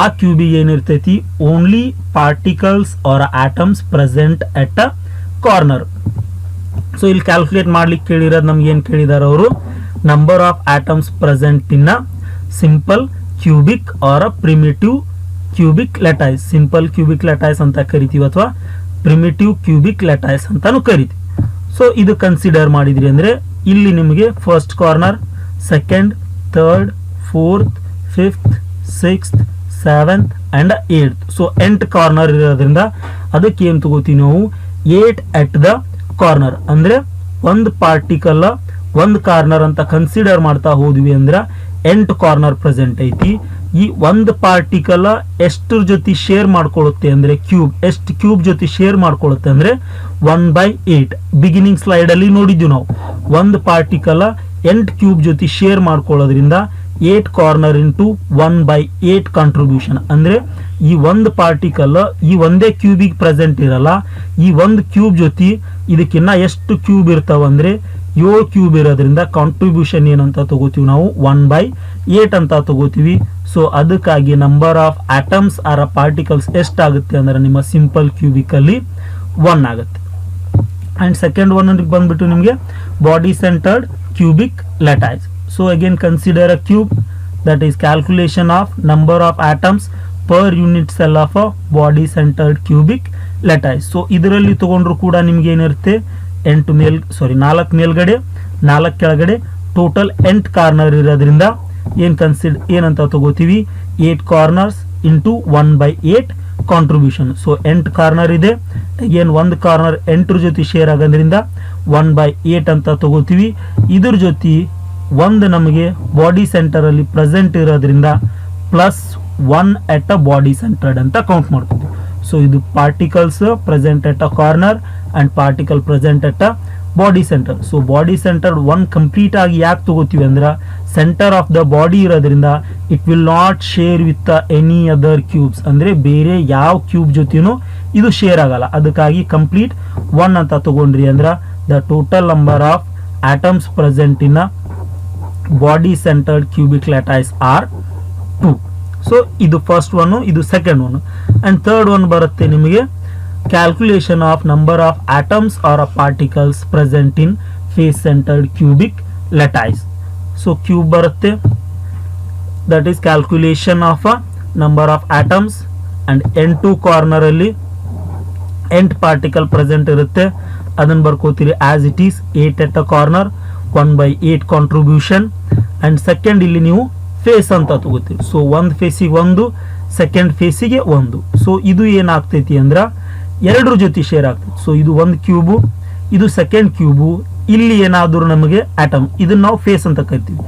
ಆ ಕ್ಯೂಬಿಗೆ ಏನಿರ್ತೈತಿ only particles R atoms present at a corner. So ಇಲ್ಲಿ calculate ಮಾಡ್ಲಿಕ್ಕೆ ಕೇಳಿರೋದು ನಮ್ಗೆ ಏನು ಕೇಳಿದಾರೆ ಅವರು, number of atoms present in a simple cubic or a primitive cubic lattice. Simple cubic lattice ಅಂತ ಕರಿತೀವಿ ಅಥವಾ ಪ್ರಿಮಿಟಿವ್ ಕ್ಯೂಬಿಕ್ ಲ್ಯಾಟೈಸ್ ಅಂತಾನು ಕರಿತೀವಿ. ಸೊ ಇದು ಕನ್ಸಿಡರ್ ಮಾಡಿದ್ರಿ ಅಂದ್ರೆ ಇಲ್ಲಿ ನಿಮಗೆ first corner, second, third, fourth, fifth, sixth, seventh and 8th. So 8 corner ಇರೋದ್ರಿಂದ ಅದಕ್ಕೆ ಏನು ತಗೋತೀವಿ ನಾವು 8 ಎಟ್ ದ ಕಾರ್ನರ್. ಅಂದ್ರೆ ಒಂದು ಪಾರ್ಟಿಕಲ್ ಒಂದು ಕಾರ್ನರ್ ಅಂತ ಕನ್ಸಿಡರ್ ಮಾಡ್ತಾ ಹೋದ್ವಿ ಅಂದ್ರೆ 8 ಕಾರ್ನರ್ ಪ್ರೆಸೆಂಟ್ ಐತಿ. ಈ ಒಂದು ಪಾರ್ಟಿಕಲ್ ಎಷ್ಟರ ಜೊತೆ ಶೇರ್ ಮಾಡ್ಕೊಳ್ಳುತ್ತೆ ಅಂದ್ರೆ ಕ್ಯೂಬ್, ಎಷ್ಟು ಕ್ಯೂಬ್ ಜೊತೆ ಶೇರ್ ಮಾಡ್ಕೊಳ್ಳುತ್ತೆ ಅಂದ್ರೆ 1/8. ಬಿಗಿನಿಂಗ್ ಸ್ಲೈಡ್ ಅಲ್ಲಿ ನೋಡಿದ್ವಿ ನಾವು, ಒಂದು ಪಾರ್ಟಿಕಲ್ 8 ಕ್ಯೂಬ್ ಜೊತೆ ಶೇರ್ ಮಾಡ್ಕೊಳ್ಳೋದ್ರಿಂದ 8 ಕಾರ್ನರ್ ಇಂಟು 1/8 ಕಾಂಟ್ರಿಬ್ಯೂಷನ್. ಅಂದ್ರೆ ಈ ಒಂದು ಪಾರ್ಟಿಕಲ್ ಈ ಒಂದೇ ಕ್ಯೂಬಿಗೆ ಪ್ರೆಸೆಂಟ್ ಇರಲ್ಲ, ಈ ಒಂದು ಕ್ಯೂಬ್ ಜೊತೆ ಇದಕ್ಕಿನ್ನ ಎಷ್ಟು ಕ್ಯೂಬ್ ಇರ್ತಾವ ಅಂದ್ರೆ 7 ಕ್ಯೂಬ್ ಇರೋದ್ರಿಂದ ಕಾಂಟ್ರಿಬ್ಯೂಷನ್ ಏನಂತ ತಗೋತೀವಿ ನಾವು 1/8 ಅಂತ ತಗೋತೀವಿ. ಸೊ ಅದಕ್ಕಾಗಿ number of atoms or particles ಎಷ್ಟಾಗುತ್ತೆ ಅಂದ್ರೆ ನಿಮ್ಮ ಸಿಂಪಲ್ ಕ್ಯೂಬಿಕ್ ಅಲ್ಲಿ 1 ಆಗುತ್ತೆ. ಅಂಡ್ ಸೆಕೆಂಡ್ ಒನ್ ಬಂದ್ಬಿಟ್ಟು ನಿಮಗೆ body centred cubic lattice. So again consider a cube, that is calculation of number of atoms per unit cell of a body centered cubic lattice. So ಇದರಲ್ಲಿ ತಗೊಂಡ್ರು ಕೂಡ ನಿಮ್ಗೆ ಏನಿರುತ್ತೆ 4 ಮೇಲ್ಗಡೆ 4 ಕೆಳಗಡೆ ಟೋಟಲ್ 8 ಕಾರ್ನರ್ ಇರೋದ್ರಿಂದ ಏನಂತ ತಗೋತೀವಿ 8 corners into 1/8 contribution. So 8 corner ಇದೆ, ಅಗೇನ್ ಒಂದು ಕಾರ್ನರ್ 8 ಜೊತೆ ಶೇರ್ ಆಗೋದ್ರಿಂದ 1/8 ಅಂತ ತಗೋತೀವಿ. ಇದ್ರ ಜೊತೆ ಒಂದು ನಮಗೆ ಬಾಡಿ ಸೆಂಟರ್ ಅಲ್ಲಿ ಪ್ರೆಸೆಂಟ್ ಇರೋದ್ರಿಂದ +1 ಎಟ್ ಅ ಬಾಡಿ ಸೆಂಟರ್ಡ್ ಅಂತ ಕೌಂಟ್ ಮಾಡ್ತೀವಿ. ಸೊ ಇದು particles present at a corner and particle present at a body centre. So body centred 1 complete ಆಗಿ ಯಾಕೆ ತಗೋತೀವಿ ಅಂದ್ರೆ ಸೆಂಟರ್ ಆಫ್ ದ ಬಾಡಿ ಇರೋದ್ರಿಂದ it will not share with any other cubes. ಅಂದ್ರೆ ಬೇರೆ ಯಾವ ಕ್ಯೂಬ್ ಜೊತೆನೂ ಇದು ಶೇರ್ ಆಗಲ್ಲ. ಅದಕ್ಕಾಗಿ ಕಂಪ್ಲೀಟ್ 1 ಅಂತ ತಗೊಂಡ್ರಿ ಅಂದ್ರೆ the total number of atoms present in body centred cubic lattice are 2. So ಇದು ಫಸ್ಟ್ ಒನ್, ಇದು second one. And third one ಬರುತ್ತೆ ನಿಮಗೆ calculation of number of atoms or particles present in face centred cubic lattice. So cube ಬರುತ್ತೆ, that is calculation of a number of atoms and 8 corner ಅಲ್ಲಿ 8 particle present ಇರುತ್ತೆ. ಅದನ್ನ ಬರ್ಕೋತೀರಿ as it is 8 at a corner 1/8 contribution. And second ಇಲ್ಲಿ ನೀವು face ಅಂತ ತಗೋತೀರಿ. So ಒಂದು ಫೇಸಿಗೆ 1, second ಫೇಸಿಗೆ 1. So ಇದು ಏನಾಗ್ತೈತಿ ಅಂದ್ರೆ 2 ಜೊತೆ ಶೇರ್ ಆಗ್ತೈತಿ. ಸೊ ಇದು ಒಂದು ಕ್ಯೂಬು, ಇದು ಸೆಕೆಂಡ್ ಕ್ಯೂಬು. ಇಲ್ಲಿ ಏನಾದರೂ ನಮಗೆ ಆಟಮ್, ಇದನ್ನ ನಾವು ಫೇಸ್ ಅಂತ ಕರಿತೀವಿ.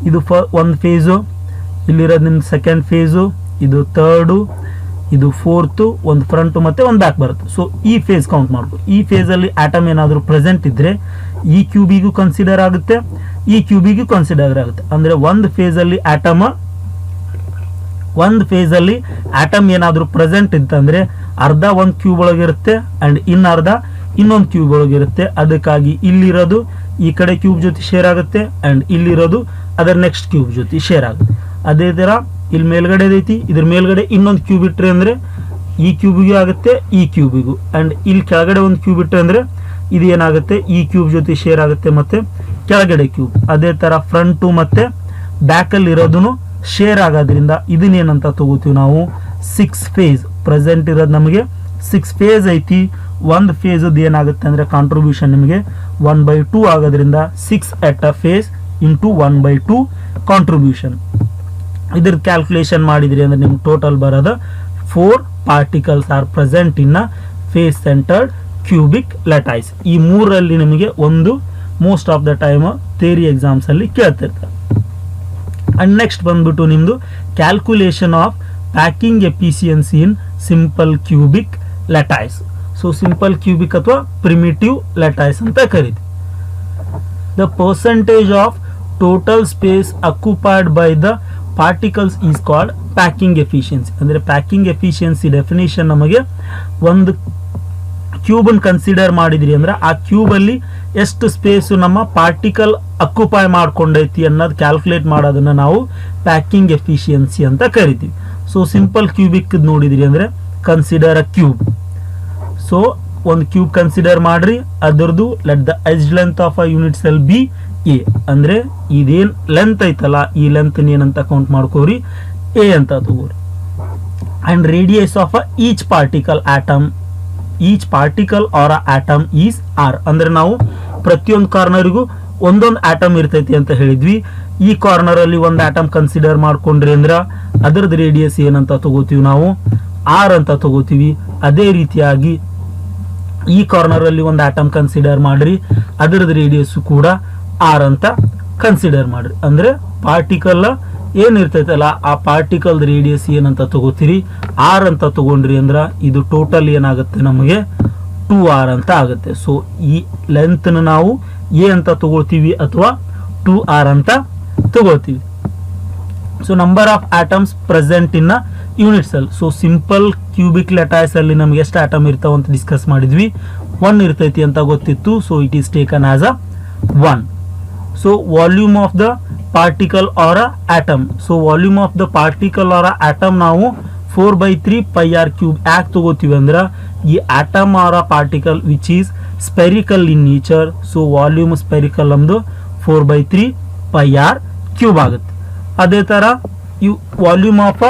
ಇದು ಒಂದು ಫೇಸು, ಇಲ್ಲಿರೋದು ನಿಮ್ಮ ಸೆಕೆಂಡ್ ಫೇಸು, ಇದು ಥರ್ಡು, ಇದು ಫೋರ್ತು, ಒಂದು ಫ್ರಂಟ್ ಮತ್ತೆ ಒಂದು ಬ್ಯಾಕ್ ಬರುತ್ತೆ. ಸೊ ಈ ಫೇಸ್ ಕೌಂಟ್ ಮಾಡ್ಕೊ. ಈ ಫೇಸ್ ಅಲ್ಲಿ ಆಟಮ್ ಏನಾದರೂ ಪ್ರೆಸೆಂಟ್ ಇದ್ರೆ ಈ ಕ್ಯೂಬಿಗೂ ಕನ್ಸಿಡರ್ ಆಗುತ್ತೆ, ಈ ಕ್ಯೂಬಿಗೂ ಕನ್ಸಿಡರ್ ಆಗುತ್ತೆ. ಅಂದ್ರೆ ಒಂದು ಫೇಸ್ ಅಲ್ಲಿ ಆಟಮ್ ಏನಾದರೂ ಪ್ರೆಸೆಂಟ್ ಇತ್ತಂದ್ರೆ ಅರ್ಧ ಒಂದು ಕ್ಯೂಬ್ ಒಳಗಿರುತ್ತೆ ಅಂಡ್ ಇನ್ನರ್ಧ ಇನ್ನೊಂದು ಕ್ಯೂಬ್ ಒಳಗಿರುತ್ತೆ. ಅದಕ್ಕಾಗಿ ಇಲ್ಲಿರೋದು ಈ ಕಡೆ ಕ್ಯೂಬ್ ಜೊತೆ ಶೇರ್ ಆಗುತ್ತೆ ಅಂಡ್ ಇಲ್ಲಿರೋದು ಅದರ ನೆಕ್ಸ್ಟ್ ಕ್ಯೂಬ್ ಜೊತೆ ಶೇರ್ ಆಗುತ್ತೆ. ಅದೇ ತರ ಇಲ್ಲಿ ಮೇಲ್ಗಡೆ ಐತಿ, ಇದ್ರ ಮೇಲ್ಗಡೆ ಇನ್ನೊಂದು ಕ್ಯೂಬ್ ಇಟ್ರೆ ಅಂದ್ರೆ ಈ ಕ್ಯೂಬಿಗೂ ಆಗುತ್ತೆ, ಈ ಕ್ಯೂಬಿಗೂ. ಅಂಡ್ ಇಲ್ಲಿ ಕೆಳಗಡೆ ಒಂದು ಕ್ಯೂಬ್ ಇಟ್ಟರೆ ಅಂದ್ರೆ ಇದು ಏನಾಗುತ್ತೆ ಈ ಕ್ಯೂಬ್ ಜೊತೆ ಶೇರ್ ಆಗುತ್ತೆ ಮತ್ತೆ ಕೆಳಗಡೆ ಕ್ಯೂಬ್. ಅದೇ ತರ ಫ್ರಂಟು ಮತ್ತೆ ಬ್ಯಾಕ್ ಅಲ್ಲಿ ಇರೋದನ್ನು ಶೇರ್ ಆಗೋದ್ರಿಂದ ಇದನ್ನೇನಂತ ತಗೋತೀವಿ ನಾವು 6 ಫೇಸ್. ಪ್ರೆಸೆಂಟ್ ಇರೋದು ನಮಗೆ 6 ಫೇಸ್ ಐತಿ. ಒಂದು ಫೇಸ್ ಏನಾಗುತ್ತೆ ಅಂದ್ರೆ ಕಾಂಟ್ರಿಬ್ಯೂಷನ್ ನಿಮಗೆ 1/2 ಆಗೋದ್ರಿಂದ 6 at a phase into 1/2 contribution. ಇದ್ರ ಕ್ಯಾಲ್ಕುಲೇಷನ್ ಮಾಡಿದ್ರಿ ಅಂದ್ರೆ ನಿಮ್ಗೆ ಟೋಟಲ್ ಬರೋದು 4 particles are present in face centred cubic lattice. ಈ ಮೂರಲ್ಲಿ ನಿಮಗೆ ಒಂದು most of the time theory exams ಅಲ್ಲಿ ಕೇಳ್ತಿರ್ತಾರೆ. ಅಂಡ್ ನೆಕ್ಸ್ಟ್ ಬಂದ್ಬಿಟ್ಟು ನಿಮ್ದು calculation of packing efficiency in simple cubic lattice. So simple cubic ಅಥವಾ ಪ್ರಿಮಿಟಿವ್ ಲ್ಯಾಟೈಸ್ ಅಂತ ಕರೀತೀವಿ. The percentage of total space occupied by the particles is called packing efficiency. ಅಂದ್ರೆ packing efficiency definition ನಮಗೆ ಒಂದು cube ಅನ್ನು consider ಮಾಡಿದ್ರಿ ಅಂದ್ರೆ ಆ ಕ್ಯೂಬ್ ಅಲ್ಲಿ ಎಷ್ಟು ಸ್ಪೇಸ್ ನಮ್ಮ ಪಾರ್ಟಿಕಲ್ ಅಕ್ಯುಪೈ ಮಾಡ್ಕೊಂಡೈತಿ ಅನ್ನೋದು ಕ್ಯಾಲ್ಕುಲೇಟ್ ಮಾಡೋದನ್ನ ನಾವು ಪ್ಯಾಕಿಂಗ್ ಎಫಿಷಿಯನ್ಸಿ ಅಂತ ಕರಿತೀವಿ. ಸೊ ಸಿಂಪಲ್ ಕ್ಯೂಬಿಕ್ ನೋಡಿದ್ರಿ ಅಂದ್ರೆ ಕನ್ಸಿಡರ್ ಅ ಕ್ಯೂಬ್. ಸೊ ಒಂದು ಕ್ಯೂಬ್ ಕನ್ಸಿಡರ್ ಮಾಡ್ರಿ, ಅದರದ್ದು let the edge length of a unit cell B A. ಅಂದ್ರೆ ಇದೇನ್ ಲೆಂತ್ ಐತಲ್ಲ ಈ ಲೆಂತ್ ಏನಂತ ಕೌಂಟ್ ಮಾಡ್ಕೋರಿ, ಎ ಅಂತ ತಗೋರಿ. And radius of each particle atom, each particle or atom is r. ಅಂದ್ರೆ ನಾವು ಪ್ರತಿಯೊಂದು ಕಾರ್ನರ್ಗೂ ಒಂದೊಂದು ಆಟಮ್ ಇರ್ತೈತಿ ಅಂತ ಹೇಳಿದ್ವಿ. ಈ ಕಾರ್ನರ್ ಅಲ್ಲಿ ಒಂದು ಆಟಮ್ ಕನ್ಸಿಡರ್ ಮಾಡ್ಕೊಂಡ್ರಿ ಅಂದ್ರ ಅದರದ್ದು ರೇಡಿಯಸ್ ಏನಂತ ತಗೋತೀವಿ ನಾವು ಆರ್ ಅಂತ ತಗೋತೀವಿ. ಅದೇ ರೀತಿಯಾಗಿ ಈ ಕಾರ್ನರ್ ಅಲ್ಲಿ ಒಂದು ಆಟಮ್ ಕನ್ಸಿಡರ್ ಮಾಡ್ರಿ, ಅದರದ್ದು ರೇಡಿಯಸ್ ಕೂಡ ಆರ್ ಅಂತ ಕನ್ಸಿಡರ್ ಮಾಡ್ರಿ. ಅಂದ್ರೆ ಪಾರ್ಟಿಕಲ್ ಏನಿರ್ತೈತಲ್ಲ ಆ ಪಾರ್ಟಿಕಲ್ ರೇಡಿಯಸ್ ಏನಂತ ತಗೋತೀರಿ ಆರ್ ಅಂತ ತಗೊಂಡ್ರಿ ಅಂದ್ರ ಇದು ಟೋಟಲ್ ಏನಾಗುತ್ತೆ ನಮಗೆ 2r ಅಂತ ಆಗುತ್ತೆ. ಸೊ ಈ ಲೆಂತ್ ನಾವು ಎ ಅಂತ ತಗೋತೀವಿ ಅಥವಾ 2r ಅಂತ ತಗೋತೀವಿ. So number of atoms present in unit cell. So simple cubic lattice ಅಲ್ಲಿ ನಮ್ಗೆ ಎಷ್ಟು ಆಟಮ್ ಇರ್ತಾವ ಅಂತ ಡಿಸ್ಕಸ್ ಮಾಡಿದ್ವಿ. 1 ಇರ್ತೈತಿ ಅಂತ ಗೊತ್ತಿತ್ತು. So it is taken as a 1. So volume of the particle or atom. So volume of the particle or atom ನಾವು 4/3 πr ಕ್ಯೂಬ್ ಯಾಕೆ ತಗೋತೀವಿ ಅಂದ್ರೆ ಈ atom or particle which is spherical in nature. So volume spherical ನಮ್ದು 4/3 πr cube ಆಗುತ್ತೆ. ಅದೇ ತರ volume of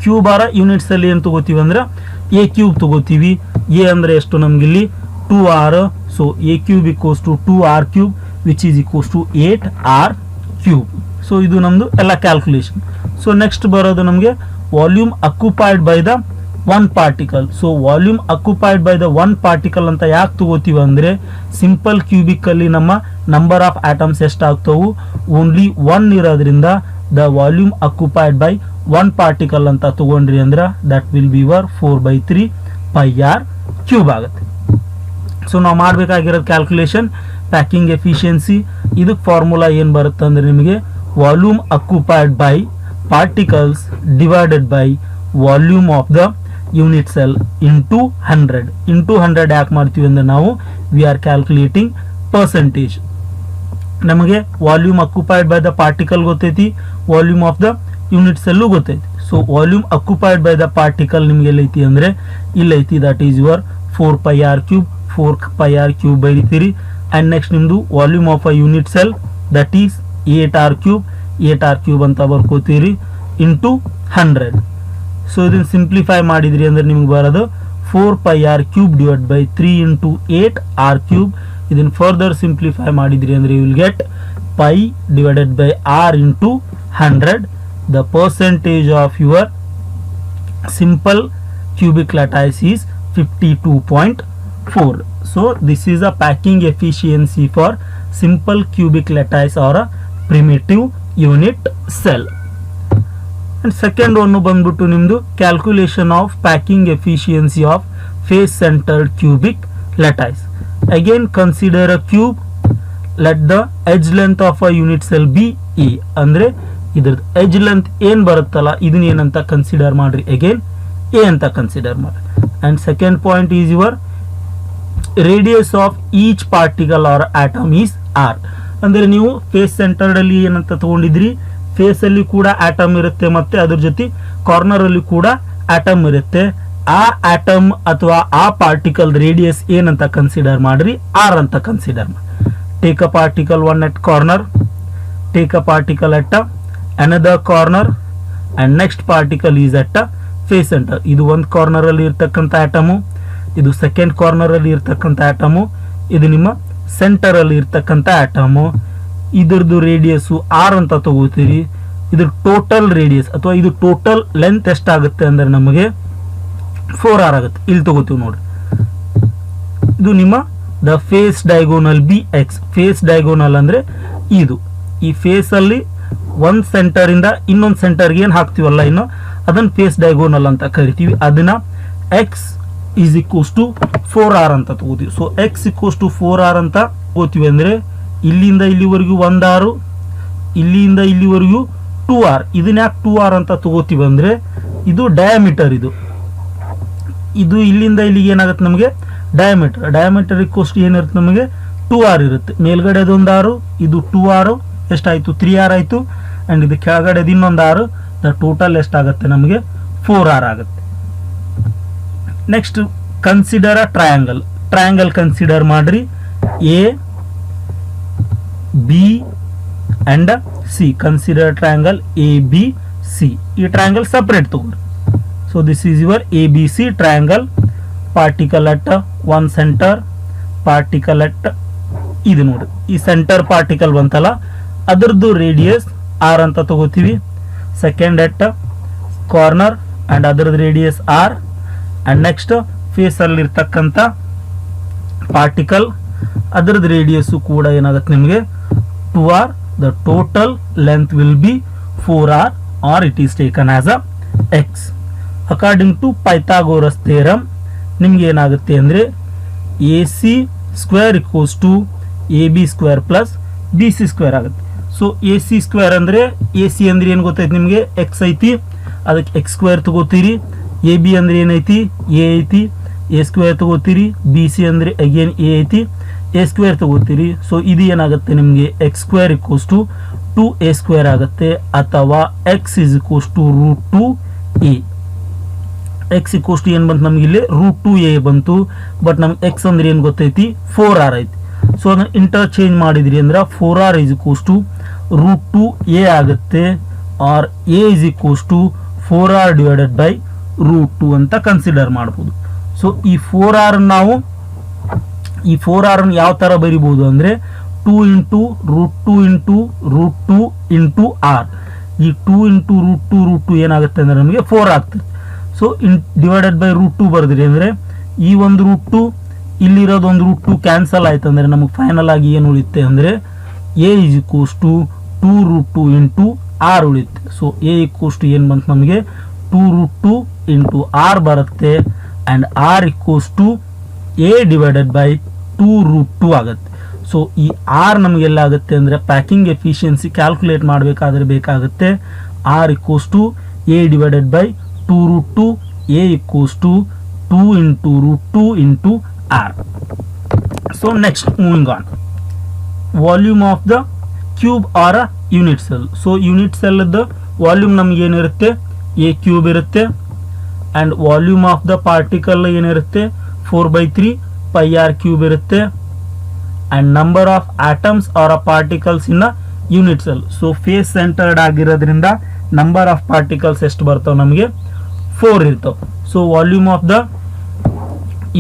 cube ಆರ ಯೂನಿಟ್ಸ್ ಅಲ್ಲಿ ಏನ್ ತಗೋತೀವಿ ಅಂದ್ರೆ ಎ ಕ್ಯೂಬ್ ತಗೋತೀವಿ. ಎ ಅಂದ್ರೆ ಎಷ್ಟು ನಮ್ಗೆ ಇಲ್ಲಿ 2r. So a cube equals to 2r cube which is equals to 8r cube. So ಇದು ನಮ್ದು ಎಲ್ಲ ಕ್ಯಾಲ್ಕುಲೇಷನ್. ಸೊ ನೆಕ್ಸ್ಟ್ ಬರೋದು ನಮಗೆ volume occupied by the 1 particle. So volume occupied by the 1 particle ಅಂತ ಯಾಕೆ ತಗೋತೀವಿ ಅಂದ್ರೆ ಸಿಂಪಲ್ ಕ್ಯೂಬಿಕ್ ಅಲ್ಲಿ ನಮ್ಮ ನಂಬರ್ ಆಫ್ ಆಟಮ್ಸ್ ಎಷ್ಟಾಗ್ತವು ಓನ್ಲಿ 1 ಇರೋದ್ರಿಂದ the volume occupied by 1 particle ಅಂತ ತಗೊಂಡ್ರಿ ಅಂದ್ರೆ that will be your 4/3 πr cube ಆಗುತ್ತೆ. ಸೊ ನಾವು ಮಾಡಬೇಕಾಗಿರೋದು ಕ್ಯಾಲ್ಕುಲೇಷನ್ ಪ್ಯಾಕಿಂಗ್ ಎಫಿಷಿಯನ್ಸಿ. ಇದಕ್ಕೆ ಫಾರ್ಮುಲಾ ಏನು ಬರುತ್ತೆ ಅಂದ್ರೆ ನಿಮಗೆ volume occupied by particles divided by volume of the unit cell into 100. Into 100 ಯಾಕೆ ಮಾಡ್ತೀವಿ ಅಂದ್ರೆ ನಾವು ವಿ ಆರ್ ಕ್ಯಾಲ್ಕುಲೇಟಿಂಗ್ ಪರ್ಸೆಂಟೇಜ್. ನಮಗೆ volume occupied by the particle ಗೊತ್ತೈತಿ, volume of the unit cell ಗೊತ್ತೈತಿ. So volume occupied by the particle ನಿಮ್ಗೆ ಎಲ್ಲೈತಿ ಅಂದ್ರೆ ಇಲ್ಲೈತಿ, that is your 4 πr cube. 4 πr cube ಬರೀತೀರಿ. ಅಂಡ್ ನೆಕ್ಸ್ಟ್ ನಿಮ್ದು volume of a unit cell that is 8r cube. 8r cube ಅಂತ ಬರ್ಕೋತೀರಿ into 100. So ಇದನ್ನ ಸಿಂಪ್ಲಿಫೈ ಮಾಡಿದ್ರಿ ಅಂದ್ರೆ ನಿಮ್ಗೆ ಬರೋದು 4 πr cube divide by 3 into 8r cube. ಇದನ್ನ ಫರ್ದರ್ ಸಿಂಪ್ಲಿಫೈ ಮಾಡಿದ್ರಿ ಅಂದ್ರೆ you will get pi divided by r into 100. The percentage of your simple cubic lattice is 52.4. So this is a packing efficiency for simple cubic lattice or a primitive unit cell. And second one ಬಂದ್ಬಿಟ್ಟು ನಿಮ್ದು calculation of packing efficiency of face centered cubic lattice. Again consider a cube. Let the edge length of a unit cell be a. ಅಂದ್ರೆ ಇದ್ರದ್ದು edge length ಏನ್ ಬರುತ್ತಲ್ಲ ಇದನ್ನ ಏನಂತ consider ಮಾಡ್ರಿ, again a ಅಂತ ಕನ್ಸಿಡರ್ ಮಾಡಿ. And second point is your radius of each particle or atom is r. ಅಂದ್ರೆ ನೀವು ಫೇಸ್ ಸೆಂಟರ್ಡ್ ಅಲ್ಲಿ ಏನಂತ ತಗೊಂಡಿದ್ರಿ, ಫೇಸ್ ಅಲ್ಲಿ ಕೂಡ ಆಟಮ್ ಇರುತ್ತೆ ಮತ್ತೆ ಅದ್ರ ಜೊತೆ ಕಾರ್ನರ್ ಅಲ್ಲಿ ಕೂಡ ಆಟಮ್ ಇರುತ್ತೆ. ಆ ಆಟಮ್ ಅಥವಾ ಆ ಪಾರ್ಟಿಕಲ್ ರೇಡಿಯಸ್ ಏನಂತ ಕನ್ಸಿಡರ್ ಮಾಡ್ರಿ, ಆರ್ ಅಂತ ಕನ್ಸಿಡರ್ ಮಾಡಿ. Take a particle one at corner, take a particle at another corner and next particle is at face centre. ಇದು ಒಂದು ಕಾರ್ನರ್ ಅಲ್ಲಿ ಇರ್ತಕ್ಕಂಥ ಆಟಮು, ಇದು ಸೆಕೆಂಡ್ ಕಾರ್ನರ್ ಅಲ್ಲಿ ಇರ್ತಕ್ಕಂಥ ಆಟಮು, ಇದು ನಿಮ್ಮ ಸೆಂಟರ್ ಅಲ್ಲಿ ಇರ್ತಕ್ಕಂಥ ಆಟಮು. ಇದ್ರದ್ದು ರೇಡಿಯಸ್ ಆರ್ ಅಂತ ತಗೋತೀರಿ. ಇದ್ರ ಟೋಟಲ್ ರೇಡಿಯಸ್ ಅಥವಾ ಇದು ಟೋಟಲ್ ಲೆಂತ್ ಎಷ್ಟಾಗುತ್ತೆ ಅಂದ್ರೆ ನಮಗೆ 4r ಆಗುತ್ತೆ. ಇಲ್ಲಿ ತಗೋತೀವಿ ನೋಡ್ರಿ, ಇದು ನಿಮ್ಮ the face diagonal be x. Face diagonal ಅಂದ್ರೆ ಇದು ಈ ಫೇಸ್ ಅಲ್ಲಿ ಒಂದ್ ಸೆಂಟರ್ ಇಂದ ಇನ್ನೊಂದು ಸೆಂಟರ್ಗೆ ಏನ್ ಹಾಕ್ತಿವಲ್ಲ ಇನ್ನು ಅದನ್ನ ಫೇಸ್ ಡಯಾಗೋನಲ್ ಅಂತ ಕರಿತೀವಿ. ಅದನ್ನ X is equals to 4r ಅಂತ ತಗೋತೀವಿ. So X equals to 4r ಅಂತ ತಗೋತೀವಿ ಅಂದ್ರೆ ಇಲ್ಲಿಂದ ಇಲ್ಲಿವರೆಗೂ 1r, ಇಲ್ಲಿಂದ ಇಲ್ಲಿವರೆಗೂ 2r. ಇದನ್ನ ಯಾಕೆ 2r ಅಂತ ತಗೋತೀವಿ ಅಂದ್ರೆ ಇದು ಡಯಾಮೀಟರ್, ಇದು ಇಲ್ಲಿಂದ ಇಲ್ಲಿಗೆ ಏನಾಗುತ್ತೆ ನಮಗೆ ಡಯಾಮೀಟರ್. ಡಯಾಮೀಟರ್ ಈಕ್ವಲ್ಸ್ ಟು ಏನಿರುತ್ತೆ ನಮಗೆ 2r ಇರುತ್ತೆ. ಮೇಲ್ಗಡೆ ಅದೊಂದು r, ಇದು 2r ಎಷ್ಟಾಯ್ತು 3r ಆಯ್ತು. ಅಂಡ್ ಇದು ಕೆಳಗಡೆ ಇನ್ನೊಂದು r, ದ ಟೋಟಲ್ ಎಷ್ಟಾಗುತ್ತೆ ನಮಗೆ 4r ಆಗುತ್ತೆ. Next consider a triangle. Triangle consider ಮಾಡ್ರಿ, A B and C. Consider triangle A B C. ಈ ಟ್ರಯಾಂಗಲ್ ಸಪರೇಟ್ ತಗೋರಿ. So this is your A B C triangle. Particle at one centre, particle at ಇದು ನೋಡಿ ಈ centre particle ಬಂತಲ್ಲ ಅದರದ್ದು radius r ಅಂತ ತಗೋತೀವಿ. ಸೆಕೆಂಡ್ ಅಟ್ ಕಾರ್ನರ್ ಅಂಡ್ ಅದರದ್ದು radius r. And next face ಅಲ್ಲಿ ಇರ್ತಕ್ಕಂಥ ಪಾರ್ಟಿಕಲ್ ಅದರದ್ದು ರೇಡಿಯಸ್ ಕೂಡ ಏನಾಗುತ್ತೆ ನಿಮಗೆ 2r. The total length will be 4r or it is taken as a x. According to Pythagoras theorem ನಿಮ್ಗೆ ಏನಾಗುತ್ತೆ ಅಂದ್ರೆ A C square equals to A B square plus B C square ಆಗುತ್ತೆ. ಸೊ A C square ಅಂದ್ರೆ A C ಅಂದ್ರೆ ಏನು ಗೊತ್ತೈತಿ ನಿಮಗೆ ಎಕ್ಸ್ ಐತಿ, ಅದಕ್ಕೆ ಎಕ್ಸ್ ಸ್ಕ್ವೇರ್ ತಗೋತೀರಿ. ಎ ಬಿ ಅಂದ್ರೆ ಏನೈತಿ ಎ ಐತಿ, ಎ ಸ್ಕ್ವೇರ್ ತಗೋತೀರಿ. ಬಿ ಸಿ ಅಂದ್ರೆ ಅಗೇನ್ ಎ ಐತಿ, ಎ ಸ್ಕ್ವೇರ್ ತಗೋತೀರಿ. ಸೊ ಇದು ಏನಾಗುತ್ತೆ ನಿಮಗೆ X square equals to 2a square ಆಗುತ್ತೆ, ಅಥವಾ X is equals to √2a. X equals to ಏನು ಬಂತು ನಮ್ಗೆ ಇಲ್ಲಿ √2a ಬಂತು. ಬಟ್ ನಮ್ಗೆ ಎಕ್ಸ್ ಅಂದ್ರೆ ಏನು ಗೊತ್ತೈತಿ 4r ಐತಿ. ಸೊ ಅದನ್ನ ಇಂಟರ್ಚೇಂಜ್ ಮಾಡಿದ್ರಿ ಅಂದ್ರೆ 4r is equals to √2a ಆಗುತ್ತೆ, or a is equals to 4r divided by √2 ಅಂತ ಕನ್ಸಿಡರ್ ಮಾಡ್ಬೋದು. ಸೊ ಈ 4r ನಾವು ಈ 4r ಯಾವ ತರ ಬರಿಬಹುದು ಅಂದ್ರೆ 2 ಇಂಟು √2 ಇಂಟು √2 ಇಂಟು r. ಈ 2 ಇಂಟು √2 ಏನಾಗುತ್ತೆ ಅಂದ್ರೆ ನಮಗೆ 4 ಆಗ್ತದೆ. ಸೊ ಡಿವೈಡೆಡ್ ಬೈ √2 ಬರೆದ್ರಿ ಅಂದ್ರೆ ಈ ಒಂದು √2 ಇಲ್ಲಿರೋದು ಒಂದು √2 ಕ್ಯಾನ್ಸಲ್ ಆಯ್ತು ಅಂದ್ರೆ ನಮಗೆ ಫೈನಲ್ ಆಗಿ ಏನು ಉಳಿಯುತ್ತೆ ಅಂದ್ರೆ a is equals to 2√2 into r ಉಳಿಯುತ್ತೆ. ಸೊ a ಈಕ್ವಲ್ಸ್ ಟು ಏನು ಬಂತು ನಮಗೆ 2√2 ಇಂಟು r ಬರುತ್ತೆ. And r equals to a divided by 2√2 ಆಗುತ್ತೆ. ಸೊ ಈ r ನಮಗೆ ಎಲ್ಲ ಆಗುತ್ತೆ ಅಂದ್ರೆ ಪ್ಯಾಕಿಂಗ್ ಎಫಿಷಿಯನ್ಸಿ ಕ್ಯಾಲ್ಕುಲೇಟ್ ಮಾಡಬೇಕಾದ್ರೆ ಬೇಕಾಗುತ್ತೆ r equals to a divided by 2√2, a equals to 2 into √2 into r. So next moving on, volume of the cube or a unit cell. So unit cell volume ನಮ್ಗೆ ಏನಿರುತ್ತೆ a cube ಇರುತ್ತೆ. And volume of the particle ಏನಿರುತ್ತೆ 4/3 πr cube ಇರುತ್ತೆ. And number of atoms or particles in unit cell. So face centred ಆಗಿರೋದ್ರಿಂದ number of particles ಎಷ್ಟು ಬರ್ತಾವ ನಮಗೆ 4 ಇರ್ತಾವ. So volume of the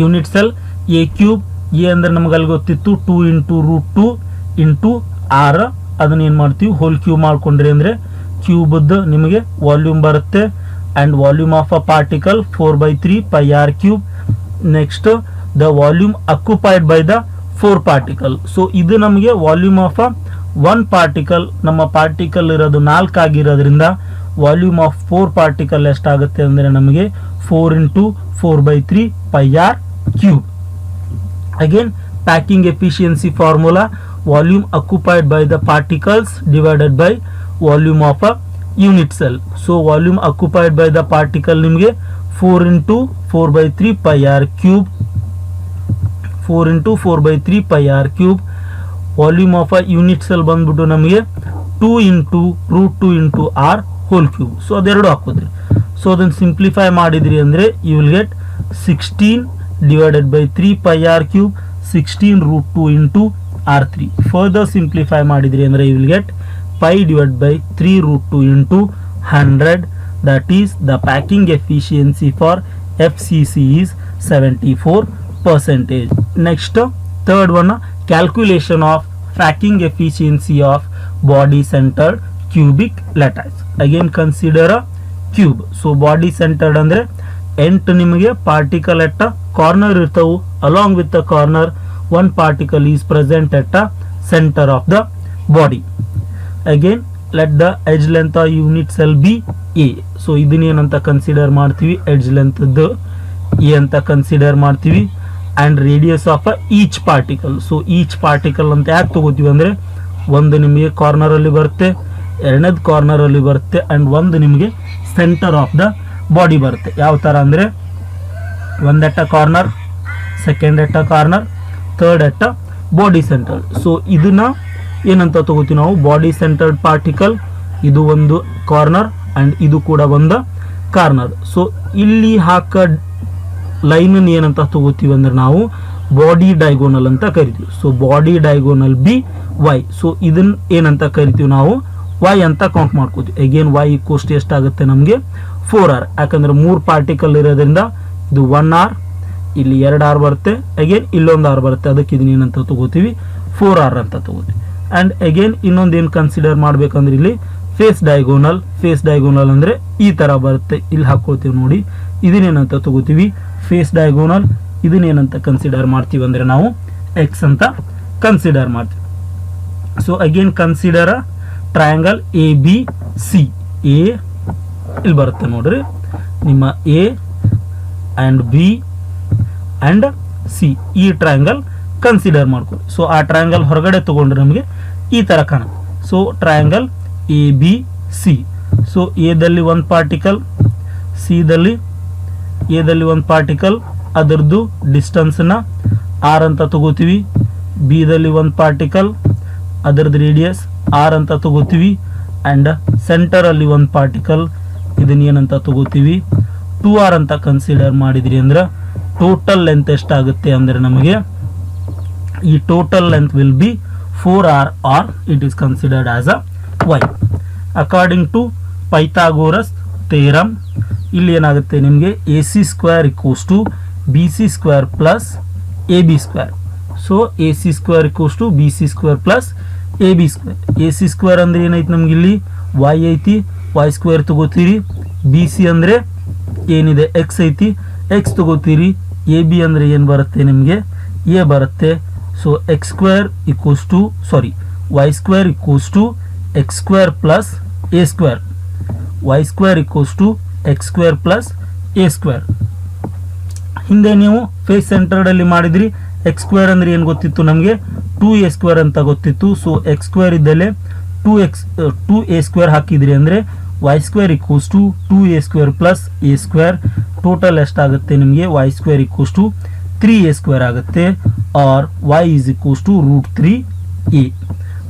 unit cell A cube. A ಅಂದ್ರೆ ನಮ್ಗೆ ಅಲ್ಲಿ ಗೊತ್ತಿತ್ತು 2 ಇಂಟು √2 ಇಂಟು ಆರ್. ಅದನ್ನ ಏನ್ ಮಾಡ್ತೀವಿ ಹೋಲ್ ಕ್ಯೂಬ್ ಮಾಡ್ಕೊಂಡ್ರಿ ಅಂದ್ರೆ ಕ್ಯೂಬ್ ನಿಮಗೆ ವಾಲ್ಯೂಮ್ ಬರುತ್ತೆ. And volume of a particle 4/3 πr cube. Next the volume occupied by the 4 particle. So ಇದು ನಮಗೆ ವಾಲ್ಯೂಮ್ ಆಫ್ ಅ 1 ಪಾರ್ಟಿಕಲ್. ನಮ್ಮ ಪಾರ್ಟಿಕಲ್ ಇರೋದು 4 ಆಗಿರೋದ್ರಿಂದ ವಾಲ್ಯೂಮ್ ಆಫ್ 4 ಪಾರ್ಟಿಕಲ್ ಎಷ್ಟಾಗುತ್ತೆ ಅಂದ್ರೆ ನಮಗೆ 4 into 4/3 πr cube. Again packing efficiency formula, volume occupied by the particles divided by volume of a unit cell. So volume occupied by the particle ನಿಮಗೆ 4 into 4/3 πr cube. 4 into 4/3 πr cube. Volume of a unit cell ಬಂದ್ಬಿಟ್ಟು ನಮಗೆ 2 into √2 into r whole cube. So ಅದೆರಡು ಹಾಕೋದ್ರಿ. So ಅದನ್ನು simplify ಮಾಡಿದ್ರಿ ಅಂದ್ರೆ you will get 16 divided by 3 pi r cube 16 root 2 into r3. Further simplify ಮಾಡಿದ್ರಿ ಅಂದ್ರೆ you will get pi divided by 3 root 2 into 100. That is the packing efficiency for FCC is 74%. Next, third one, calculation of packing efficiency of body centered cubic lattice. Again consider a cube. So body centered ಅಂದ್ರೆ 8 ನಿಮಗೆ particle at a corner ಇರ್ತಾವು. Along with the corner one particle is present at a center of the body. Again let the edge length of unit cell be a. So ಇದನ್ನೇನಂತ ಕನ್ಸಿಡರ್ ಮಾಡ್ತೀವಿ, edge length the a ಅಂತ consider ಮಾಡ್ತೀವಿ. and radius of each particle. So each particle ಅಂತ ಯಾಕೆ ತಗೋತೀವಿ ಅಂದ್ರೆ ಒಂದು ನಿಮಗೆ ಕಾರ್ನರ್ ಅಲ್ಲಿ ಬರುತ್ತೆ, ಎರಡನೇದು ಕಾರ್ನರ್ ಅಲ್ಲಿ ಬರುತ್ತೆ, ಅಂಡ್ ಒಂದು ನಿಮಗೆ ಸೆಂಟರ್ ಆಫ್ ದ ಬಾಡಿ ಬರುತ್ತೆ. ಯಾವ ತರ ಅಂದ್ರೆ ಒಂದು at a corner, second at a corner, third at a body centre. So ಇದನ್ನ ಏನಂತ ತಗೋತೀವಿ ನಾವು, ಬಾಡಿ ಸೆಂಟರ್ಡ್ ಪಾರ್ಟಿಕಲ್. ಇದು ಒಂದು ಕಾರ್ನರ್ ಅಂಡ್ ಇದು ಕೂಡ ಒಂದು ಕಾರ್ನರ್. ಸೊ ಇಲ್ಲಿ ಹಾಕ ಲೈನ್ ಏನಂತ ತಗೋತೀವಿ ಅಂದ್ರೆ ನಾವು ಬಾಡಿ ಡೈಗೋನಲ್ ಅಂತ ಕರಿತೀವಿ. So body diagonal be y. So ಇದನ್ನ ಏನಂತ ಕರಿತೀವಿ ನಾವು, ವೈ ಅಂತ ಕೌಂಟ್ ಮಾಡ್ಕೋತೀವಿ. ಅಗೇನ್ ವೈ ಈಕ್ವಲ್ಸ್ ಟು ಎಷ್ಟಾಗುತ್ತೆ ನಮಗೆ 4r. ಯಾಕಂದ್ರೆ 3 ಪಾರ್ಟಿಕಲ್ ಇರೋದ್ರಿಂದ ಇದು 1r, ಇಲ್ಲಿ 2r ಬರುತ್ತೆ, ಅಗೇನ್ ಇಲ್ಲೊಂದು r ಬರುತ್ತೆ. ಅದಕ್ಕೆ ಇದನ್ನ ಏನಂತ ತಗೋತೀವಿ, 4r ಅಂತ ತಗೋತೀವಿ. ಅಂಡ್ ಅಗೇನ್ ಇನ್ನೊಂದು ಏನು ಕನ್ಸಿಡರ್ ಮಾಡ್ಬೇಕಂದ್ರೆ ಇಲ್ಲಿ ಫೇಸ್ ಡೈಗೋನಲ್. ಫೇಸ್ ಡೈಗೋನಲ್ ಅಂದ್ರೆ ಈ ತರ ಬರುತ್ತೆ, ಇಲ್ಲಿ ಹಾಕೊಳ್ತೀವಿ ನೋಡಿ. ಇದನ್ನೇನಂತ ತಗೋತೀವಿ, ಫೇಸ್ ಡೈಗೋನಲ್. ಇದನ್ನೇನಂತ ಕನ್ಸಿಡರ್ ಮಾಡ್ತೀವಿ ಅಂದ್ರೆ ನಾವು ಎಕ್ಸ್ ಅಂತ ಕನ್ಸಿಡರ್ ಮಾಡ್ತೀವಿ. So again consider triangle A B C. A ಇಲ್ಲಿ ಬರುತ್ತೆ ನೋಡ್ರಿ, ನಿಮ್ಮ A and B and C, ಈ ಟ್ರಯಾಂಗಲ್ ಕನ್ಸಿಡರ್ ಮಾಡ್ಕೊಳ್ಳಿ. ಸೊ ಆ ಟ್ರಯಾಂಗಲ್ ಹೊರಗಡೆ ತಗೊಂಡ್ರೆ ನಮಗೆ ಈ ತರ ಕಾಣುತ್ತೆ. So triangle A B C. So ಎದಲ್ಲಿ ಒಂದು ಪಾರ್ಟಿಕಲ್, ಸಿದಲ್ಲಿ ಎದಲ್ಲಿ ಒಂದು ಪಾರ್ಟಿಕಲ್, ಅದರದ್ದು ಡಿಸ್ಟೆನ್ಸ್ನ ಆರ್ ಅಂತ ತಗೋತೀವಿ. ಬಿ ದಲ್ಲಿ ಒಂದು ಪಾರ್ಟಿಕಲ್, ಅದರದ್ದು ರೇಡಿಯಸ್ ಆರ್ ಅಂತ ತಗೋತೀವಿ. ಅಂಡ್ ಸೆಂಟರ್ ಅಲ್ಲಿ ಒಂದು ಪಾರ್ಟಿಕಲ್, ಇದನ್ನ ಏನಂತ ತಗೋತೀವಿ, 2r ಅಂತ ಕನ್ಸಿಡರ್ ಮಾಡಿದ್ರಿ ಅಂದ್ರೆ ಟೋಟಲ್ ಲೆಂತ್ ಎಷ್ಟಾಗುತ್ತೆ ಅಂದ್ರೆ ನಮಗೆ ಈ total length will be 4r or it is considered as a y. According to Pythagoras theorem, ಇಲ್ಲಿ ಏನಾಗುತ್ತೆ ನಿಮಗೆ AC square equals to BC square plus AB square. So AC square equals to BC square plus AB square. AC square ಅಂದ್ರೆ ಏನೈತಿ ನಮ್ಗೆ ಇಲ್ಲಿ y ಐತಿ, y square ತಗೋತೀರಿ. BC ಅಂದ್ರೆ ಏನಿದೆ x ಐತಿ, x ತಗೋತೀರಿ. AB ಅಂದ್ರೆ ಏನು ಬರುತ್ತೆ ನಿಮಗೆ, a ಬರುತ್ತೆ. So x square equals to y square equals to x square plus a square. y square equals to x square plus a square. ಹಿಂದೆ ನೀವು ಫೇಸ್ ಸೆಂಟರ್ಡ್ ಅಲ್ಲಿ ಮಾಡಿದ್ರಿ, x square ಅಂದ್ರೆ ಏನು ಗೊತ್ತಿತ್ತು ನಮಗೆ, 2a square ಅಂತ ಗೊತ್ತಿತ್ತು. So x square ಇದ್ದಲ್ಲೇ 2a square ಹಾಕಿದ್ರಿ ಅಂದ್ರೆ y square equals to 2a square plus a square. Total ಎಷ್ಟಾಗುತ್ತೆ ನಿಮಗೆ, y square equals to 3a square ಆಗುತ್ತೆ, or y is equals to √3a.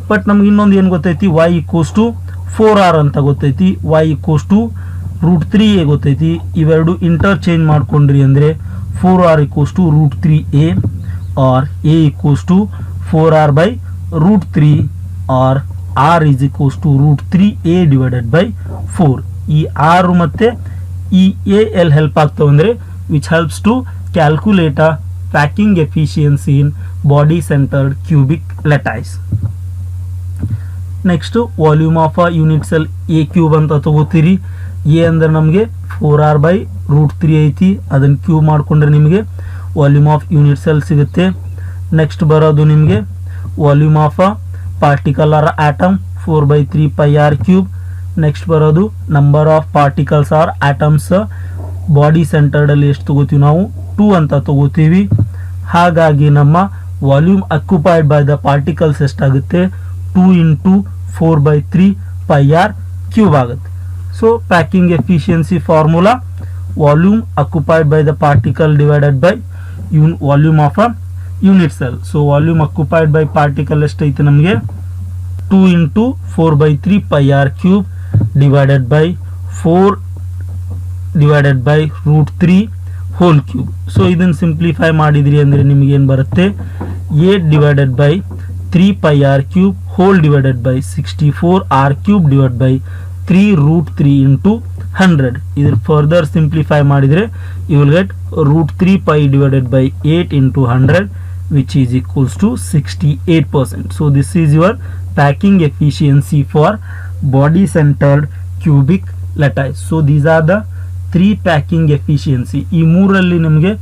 But ನಮ್ಗೆ ಇನ್ನೊಂದು ಏನು ಗೊತ್ತೈತಿ, y equals to 4r ಅಂತ ಗೊತ್ತೈತಿ, y equals to √3a ಗೊತ್ತೈತಿ. ಇವೆರಡು ಇಂಟರ್ಚೇಂಜ್ ಮಾಡ್ಕೊಂಡ್ರಿ ಅಂದ್ರೆ 4r equals to √3a or a equals to 4r by √3 or r is equals to √3a divided by 4. ಈ r ಮತ್ತೆ ಈ a ಎಲ್ಲಿ ಹೆಲ್ಪ್ ಆಗ್ತಾವ ಅಂದ್ರೆ which helps to calculate a packing efficiency in body centered cubic lattice. Next, volume of a unit cell a cube ಅಂತ ತಗೋತೀರಿ. a ಅಂದ್ರೆ ನಮಗೆ 4r by √3 ಐತಿ, ಅದನ್ನ ಕ್ಯೂಬ್ ಮಾಡ್ಕೊಂಡ್ರೆ ನಿಮಗೆ ವಾಲ್ಯೂಮ್ ಆಫ್ ಯೂನಿಟ್ ಸೆಲ್ ಸಿಗುತ್ತೆ. ನೆಕ್ಸ್ಟ್ ಬರೋದು ನಿಮಗೆ volume of a particle or atom 4/3 pi r cube. Next ಬರೋದು number of particles R atoms. Body centred ಅಲ್ಲಿ ಎಷ್ಟು ತಗೋತೀವಿ ನಾವು, 2 ಅಂತ ತಗೋತೀವಿ. ಹಾಗಾಗಿ ನಮ್ಮ volume occupied by the particles ಎಷ್ಟಾಗುತ್ತೆ, 2 into 4/3 pi r cube ಆಗುತ್ತೆ. So packing efficiency formula, volume occupied by the particle divided by volume of a unit cell. So volume occupied by particle ಎಷ್ಟೈತೆ ನಮಗೆ, 2 into 4/3 pi r cube divided by 4 divided by √3 whole cube. So ಇದನ್ನು simplify ಮಾಡಿದ್ರಿ ಅಂದರೆ ನಿಮ್ಗೆ ಏನು ಬರುತ್ತೆ, 8 divided by 3 pi r cube whole divided by 64 r cube divide by 3√3 into 100. ಇದರ further simplify ಮಾಡಿದರೆ you will get √3 pi divided by 8 into 100 which is equals to 68%. So this is your packing efficiency for body centered cubic lattice. So these are the 3 packing efficiency. ಈ ಮೂರಲ್ಲಿ ನಿಮಗೆ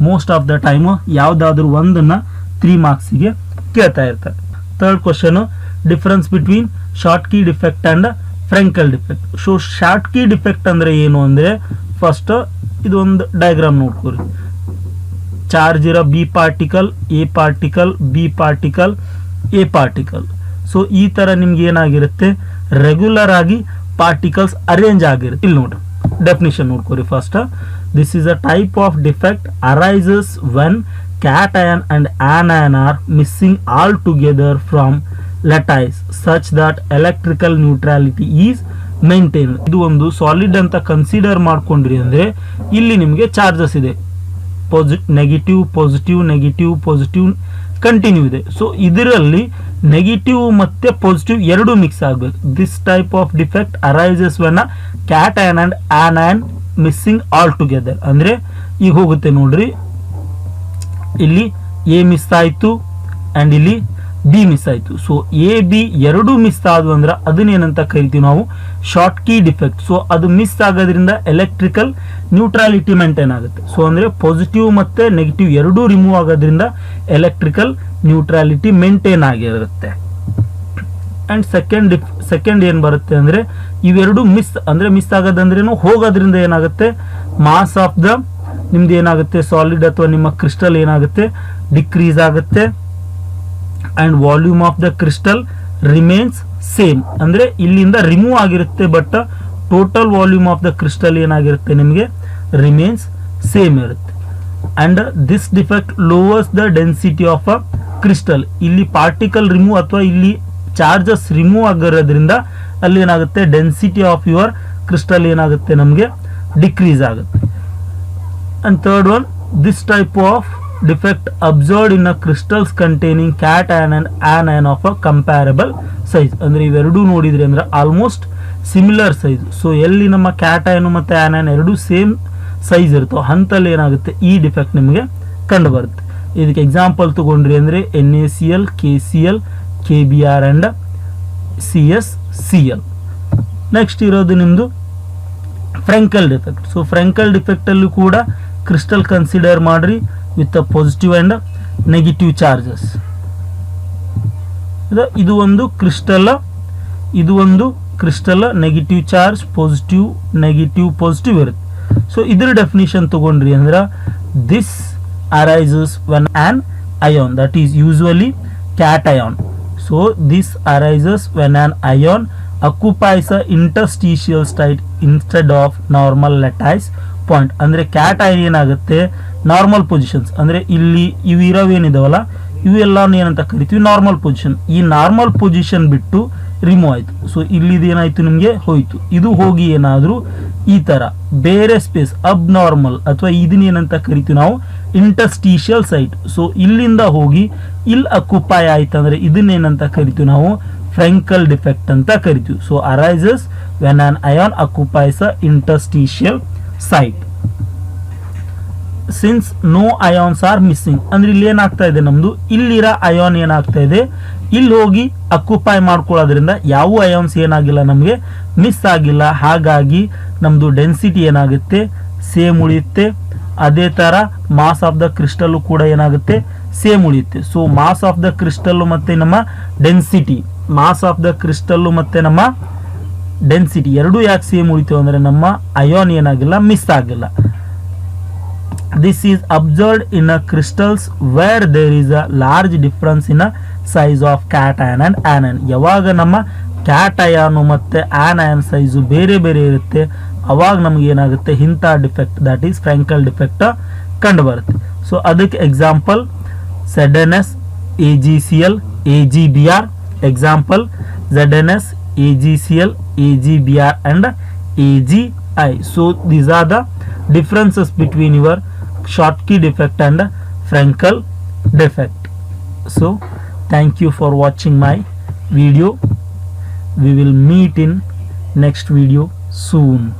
most of the time ಯಾವುದಾದ್ರೂ ಒಂದನ್ನ 3 ಮಾರ್ಕ್ಸಿಗೆ ಕೇಳ್ತಾ ಇರ್ತಾರೆ. Third question, difference between short key defect and Frenkel defect. So short key defect ಅಂದ್ರೆ ಏನು ಅಂದ್ರೆ, ಫಸ್ಟ್ ಇದೊಂದು ಡಯಾಗ್ರಾಮ್ ನೋಡ್ಕೊರಿ. ಚಾರ್ಜ್ ಇರೋ B particle, A particle, B particle, A particle. So ಈ ತರ ನಿಮ್ಗೆ ಏನಾಗಿರುತ್ತೆ, ರೆಗ್ಯುಲರ್ ಆಗಿ ಪಾರ್ಟಿಕಲ್ಸ್ ಅರೇಂಜ್ ಆಗಿರುತ್ತೆ. ಇಲ್ಲಿ ನೋಡ್ರಿ ಡೆಫಿನಿಷನ್ ನೋಡ್ಕೊರಿ. First, this is a type of defect arises when cation and anion are missing altogether from lattice such that electrical neutrality is maintained. ಇದು ಒಂದು ಸಾಲಿಡ್ ಅಂತ ಕನ್ಸಿಡರ್ ಮಾಡ್ಕೊಂಡ್ರಿ ಅಂದ್ರೆ ಇಲ್ಲಿ ನಿಮಗೆ ಚಾರ್ಜಸ್ ಇದೆ, negative positive, negative positive continue ಇದೆ. So ಇದರಲ್ಲಿ ನೆಗೆಟಿವ್ ಮತ್ತೆ ಪಾಸಿಟಿವ್ ಎರಡು ಮಿಕ್ಸ್ ಆಗಬೇಕು. This type of defect arises when cation and anion missing altogether. ಅಂದ್ರೆ ಈಗ ಹೋಗುತ್ತೆ ನೋಡ್ರಿ, ಇಲ್ಲಿ ಎ ಮಿಸ್ ಆಯಿತು ಆ್ಯಂಡ್ ಇಲ್ಲಿ ಬಿ ಮಿಸ್ ಆಯಿತು. ಸೊ ಎ ಬಿ ಎರಡೂ ಮಿಸ್ ಆದವು ಅಂದ್ರೆ ಅದನ್ನೇನಂತ ಕರಿತೀವಿ ನಾವು, ಶಾರ್ಟ್ ಕೀ ಡಿಫೆಕ್ಟ್. ಸೊ ಅದು ಮಿಸ್ ಆಗೋದ್ರಿಂದ ಎಲೆಕ್ಟ್ರಿಕಲ್ ನ್ಯೂಟ್ರಾಲಿಟಿ ಮೇಂಟೈನ್ ಆಗುತ್ತೆ. ಸೊ ಅಂದರೆ ಪಾಸಿಟಿವ್ ಮತ್ತು ನೆಗೆಟಿವ್ ಎರಡೂ ರಿಮೂವ್ ಆಗೋದ್ರಿಂದ ಎಲೆಕ್ಟ್ರಿಕಲ್ ನ್ಯೂಟ್ರಾಲಿಟಿ ಮೇಂಟೈನ್ ಆಗಿರುತ್ತೆ. ಆ್ಯಂಡ್ ಸೆಕೆಂಡ್ ಏನು ಬರುತ್ತೆ ಅಂದರೆ, ಇವೆರಡು ಮಿಸ್ ಆಗೋದಂದ್ರೇನು, ಹೋಗೋದ್ರಿಂದ ಏನಾಗುತ್ತೆ, ಮಾಸ್ ಆಫ್ ದ ನಿಮ್ದು ಏನಾಗುತ್ತೆ, ಸಾಲಿಡ್ ಅಥವಾ ನಿಮ್ಮ ಕ್ರಿಸ್ಟಲ್ ಏನಾಗುತ್ತೆ, ಡಿಕ್ರೀಸ್ ಆಗುತ್ತೆ. And volume of the crystal remains same. ಅಂದ್ರೆ ಇಲ್ಲಿಂದ ರಿಮೂವ್ ಆಗಿರುತ್ತೆ, but total volume of the crystal ಏನಾಗಿರುತ್ತೆ ನಿಮಗೆ, ರಿಮೇನ್ಸ್ ಸೇಮ್ ಇರುತ್ತೆ. And this defect lovers the density of a crystal. ಇಲ್ಲಿ ಪಾರ್ಟಿಕಲ್ ರಿಮೂವ್ ಅಥವಾ ಇಲ್ಲಿ ಚಾರ್ಜಸ್ ರಿಮೂವ್ ಆಗಿರೋದ್ರಿಂದ ಅಲ್ಲಿ ಏನಾಗುತ್ತೆ, ಡೆನ್ಸಿಟಿ ಆಫ್ ಯುವರ್ ಕ್ರಿಸ್ಟಲ್ ಏನಾಗುತ್ತೆ ನಮಗೆ ಡಿಕ್ರೀಸ್ ಆಗುತ್ತೆ. And third one, this type of defect observed in a crystals containing cation and anion of a comparable size. ಅಂದ್ರೆ ಇವೆರಡೂ ನೋಡಿದ್ರಿ ಅಂದ್ರೆ ಆಲ್ಮೋಸ್ಟ್ ಸಿಮಿಲರ್ ಸೈಜ್. ಸೊ ಎಲ್ಲಿ ನಮ್ಮ ಕ್ಯಾಟಯನ್ ಮತ್ತು ಆನಯನ್ ಎರಡೂ ಸೇಮ್ ಸೈಜ್ ಇರ್ತವೆ ಅಂತಲ್ಲಿ ಏನಾಗುತ್ತೆ, ಈ ಡಿಫೆಕ್ಟ್ ನಿಮಗೆ ಕಂಡು ಬರುತ್ತೆ. ಇದಕ್ಕೆ ಎಕ್ಸಾಂಪಲ್ ತಗೊಂಡ್ರಿ ಅಂದರೆ NaCl, KCl, KBr and CsCl. Next ಇರೋದು ನಿಮ್ಮದು Frenkel defect. So Frenkel defect ಅಲ್ಲೂ ಕೂಡ ಕ್ರಿಸ್ಟಲ್ ಕನ್ಸಿಡರ್ ಮಾಡ್ರಿ with positive and negative charges. ಇದು ಒಂದು crystal negative charge, positive negative positive ಇರುತ್ತೆ. ಸೊ ಇದರ ಡೆಫಿನಿಷನ್ ತಗೊಂಡ್ರಿ ಅಂದ್ರೆ, this arises when an ion that is usually cation. So this arises when an ion occupies a interstitial state instead of normal lattice point. ಅಂದ್ರೆ cation ಏನಾಗುತ್ತೆ, normal positions ಅಂದ್ರೆ ಇಲ್ಲಿ ಇವು ಇರೋವೇನಿದಾವಲ್ಲ ಇವೆಲ್ಲ ಏನಂತ ಕರಿತೀವಿ, ನಾರ್ಮಲ್ ಪೊಸಿಷನ್. ಈ ನಾರ್ಮಲ್ ಪೊಸಿಷನ್ ಬಿಟ್ಟು ರಿಮೂವ್ ಆಯಿತು. ಸೊ ಇಲ್ಲಿದು ಏನಾಯಿತು ನಿಮಗೆ ಹೋಯಿತು. ಇದು ಹೋಗಿ ಏನಾದರೂ ಈ ಥರ ಬೇರೆ ಸ್ಪೇಸ್ ಅಬ್ ನಾರ್ಮಲ್ ಅಥವಾ ಇದನ್ನೇನಂತ ಕರಿತೀವಿ ನಾವು ಇಂಟರ್ಸ್ಟಿಷಿಯಲ್ ಸೈಟ್. ಸೊ ಇಲ್ಲಿಂದ ಹೋಗಿ ಇಲ್ಲಿ ಅಕ್ಯುಪೈ ಆಯ್ತು ಅಂದರೆ ಇದನ್ನೇನಂತ ಕರಿತೀವಿ ನಾವು ಫ್ರೆಂಕಲ್ ಡಿಫೆಕ್ಟ್ ಅಂತ ಕರಿತೀವಿ. So arises when an ion occupies a interstitial site. Since no ions are missing ಅಂದ್ರೆ ಇಲ್ಲಿ ಏನಾಗ್ತಾ ಇದೆ, ನಮ್ದು ಇಲ್ಲಿರೋ ಅಯಾನ್ ಏನಾಗ್ತಾ ಇದೆ, ಇಲ್ಲಿ ಹೋಗಿ ಅಕ್ಯುಪೈ ಮಾಡ್ಕೊಳ್ಳೋದ್ರಿಂದ ಯಾವ ಅಯಾನ್ಸ್ ಏನಾಗಿಲ್ಲ ನಮಗೆ ಮಿಸ್ ಆಗಿಲ್ಲ. ಹಾಗಾಗಿ ನಮ್ದು ಡೆನ್ಸಿಟಿ ಏನಾಗುತ್ತೆ, ಸೇಮ್ ಉಳಿಯುತ್ತೆ. ಅದೇ ತರ ಮಾಸ್ ಆಫ್ ದ ಕ್ರಿಸ್ಟಲ್ ಕೂಡ ಏನಾಗುತ್ತೆ, ಸೇಮ್ ಉಳಿಯುತ್ತೆ. So mass of the crystal ಮತ್ತೆ ನಮ್ಮ ಡೆನ್ಸಿಟಿ, ಡೆನ್ಸಿಟಿ ಎರಡೂ ಯಾಕೆ ಸೇಮ್ ಉಳಿತೀವಿ ಅಂದ್ರೆ ನಮ್ಮ ಅಯಾನ್ ಏನಾಗಿಲ್ಲ, ಮಿಸ್ ಆಗಿಲ್ಲ. This is observed in a crystals where there is a large difference in a size of cation and anion. ಯಾವಾಗ ನಮ್ಮ ಕ್ಯಾಟಯಾನು ಮತ್ತು ಆನಯನ್ ಸೈಜು ಬೇರೆ ಬೇರೆ ಇರುತ್ತೆ ಅವಾಗ ನಮ್ಗೆ ಏನಾಗುತ್ತೆ, ಇಂಥ defect that is Frenkel defect ಕಂಡು ಬರುತ್ತೆ. ಸೊ ಅದಕ್ಕೆ example ZnS, AgCl, AgBr. Example ZnS, AgCl, AgBr and AgI. So these are the differences between your Schottky defect and Frankel defect. So thank you for watching my video. We will meet in next video soon.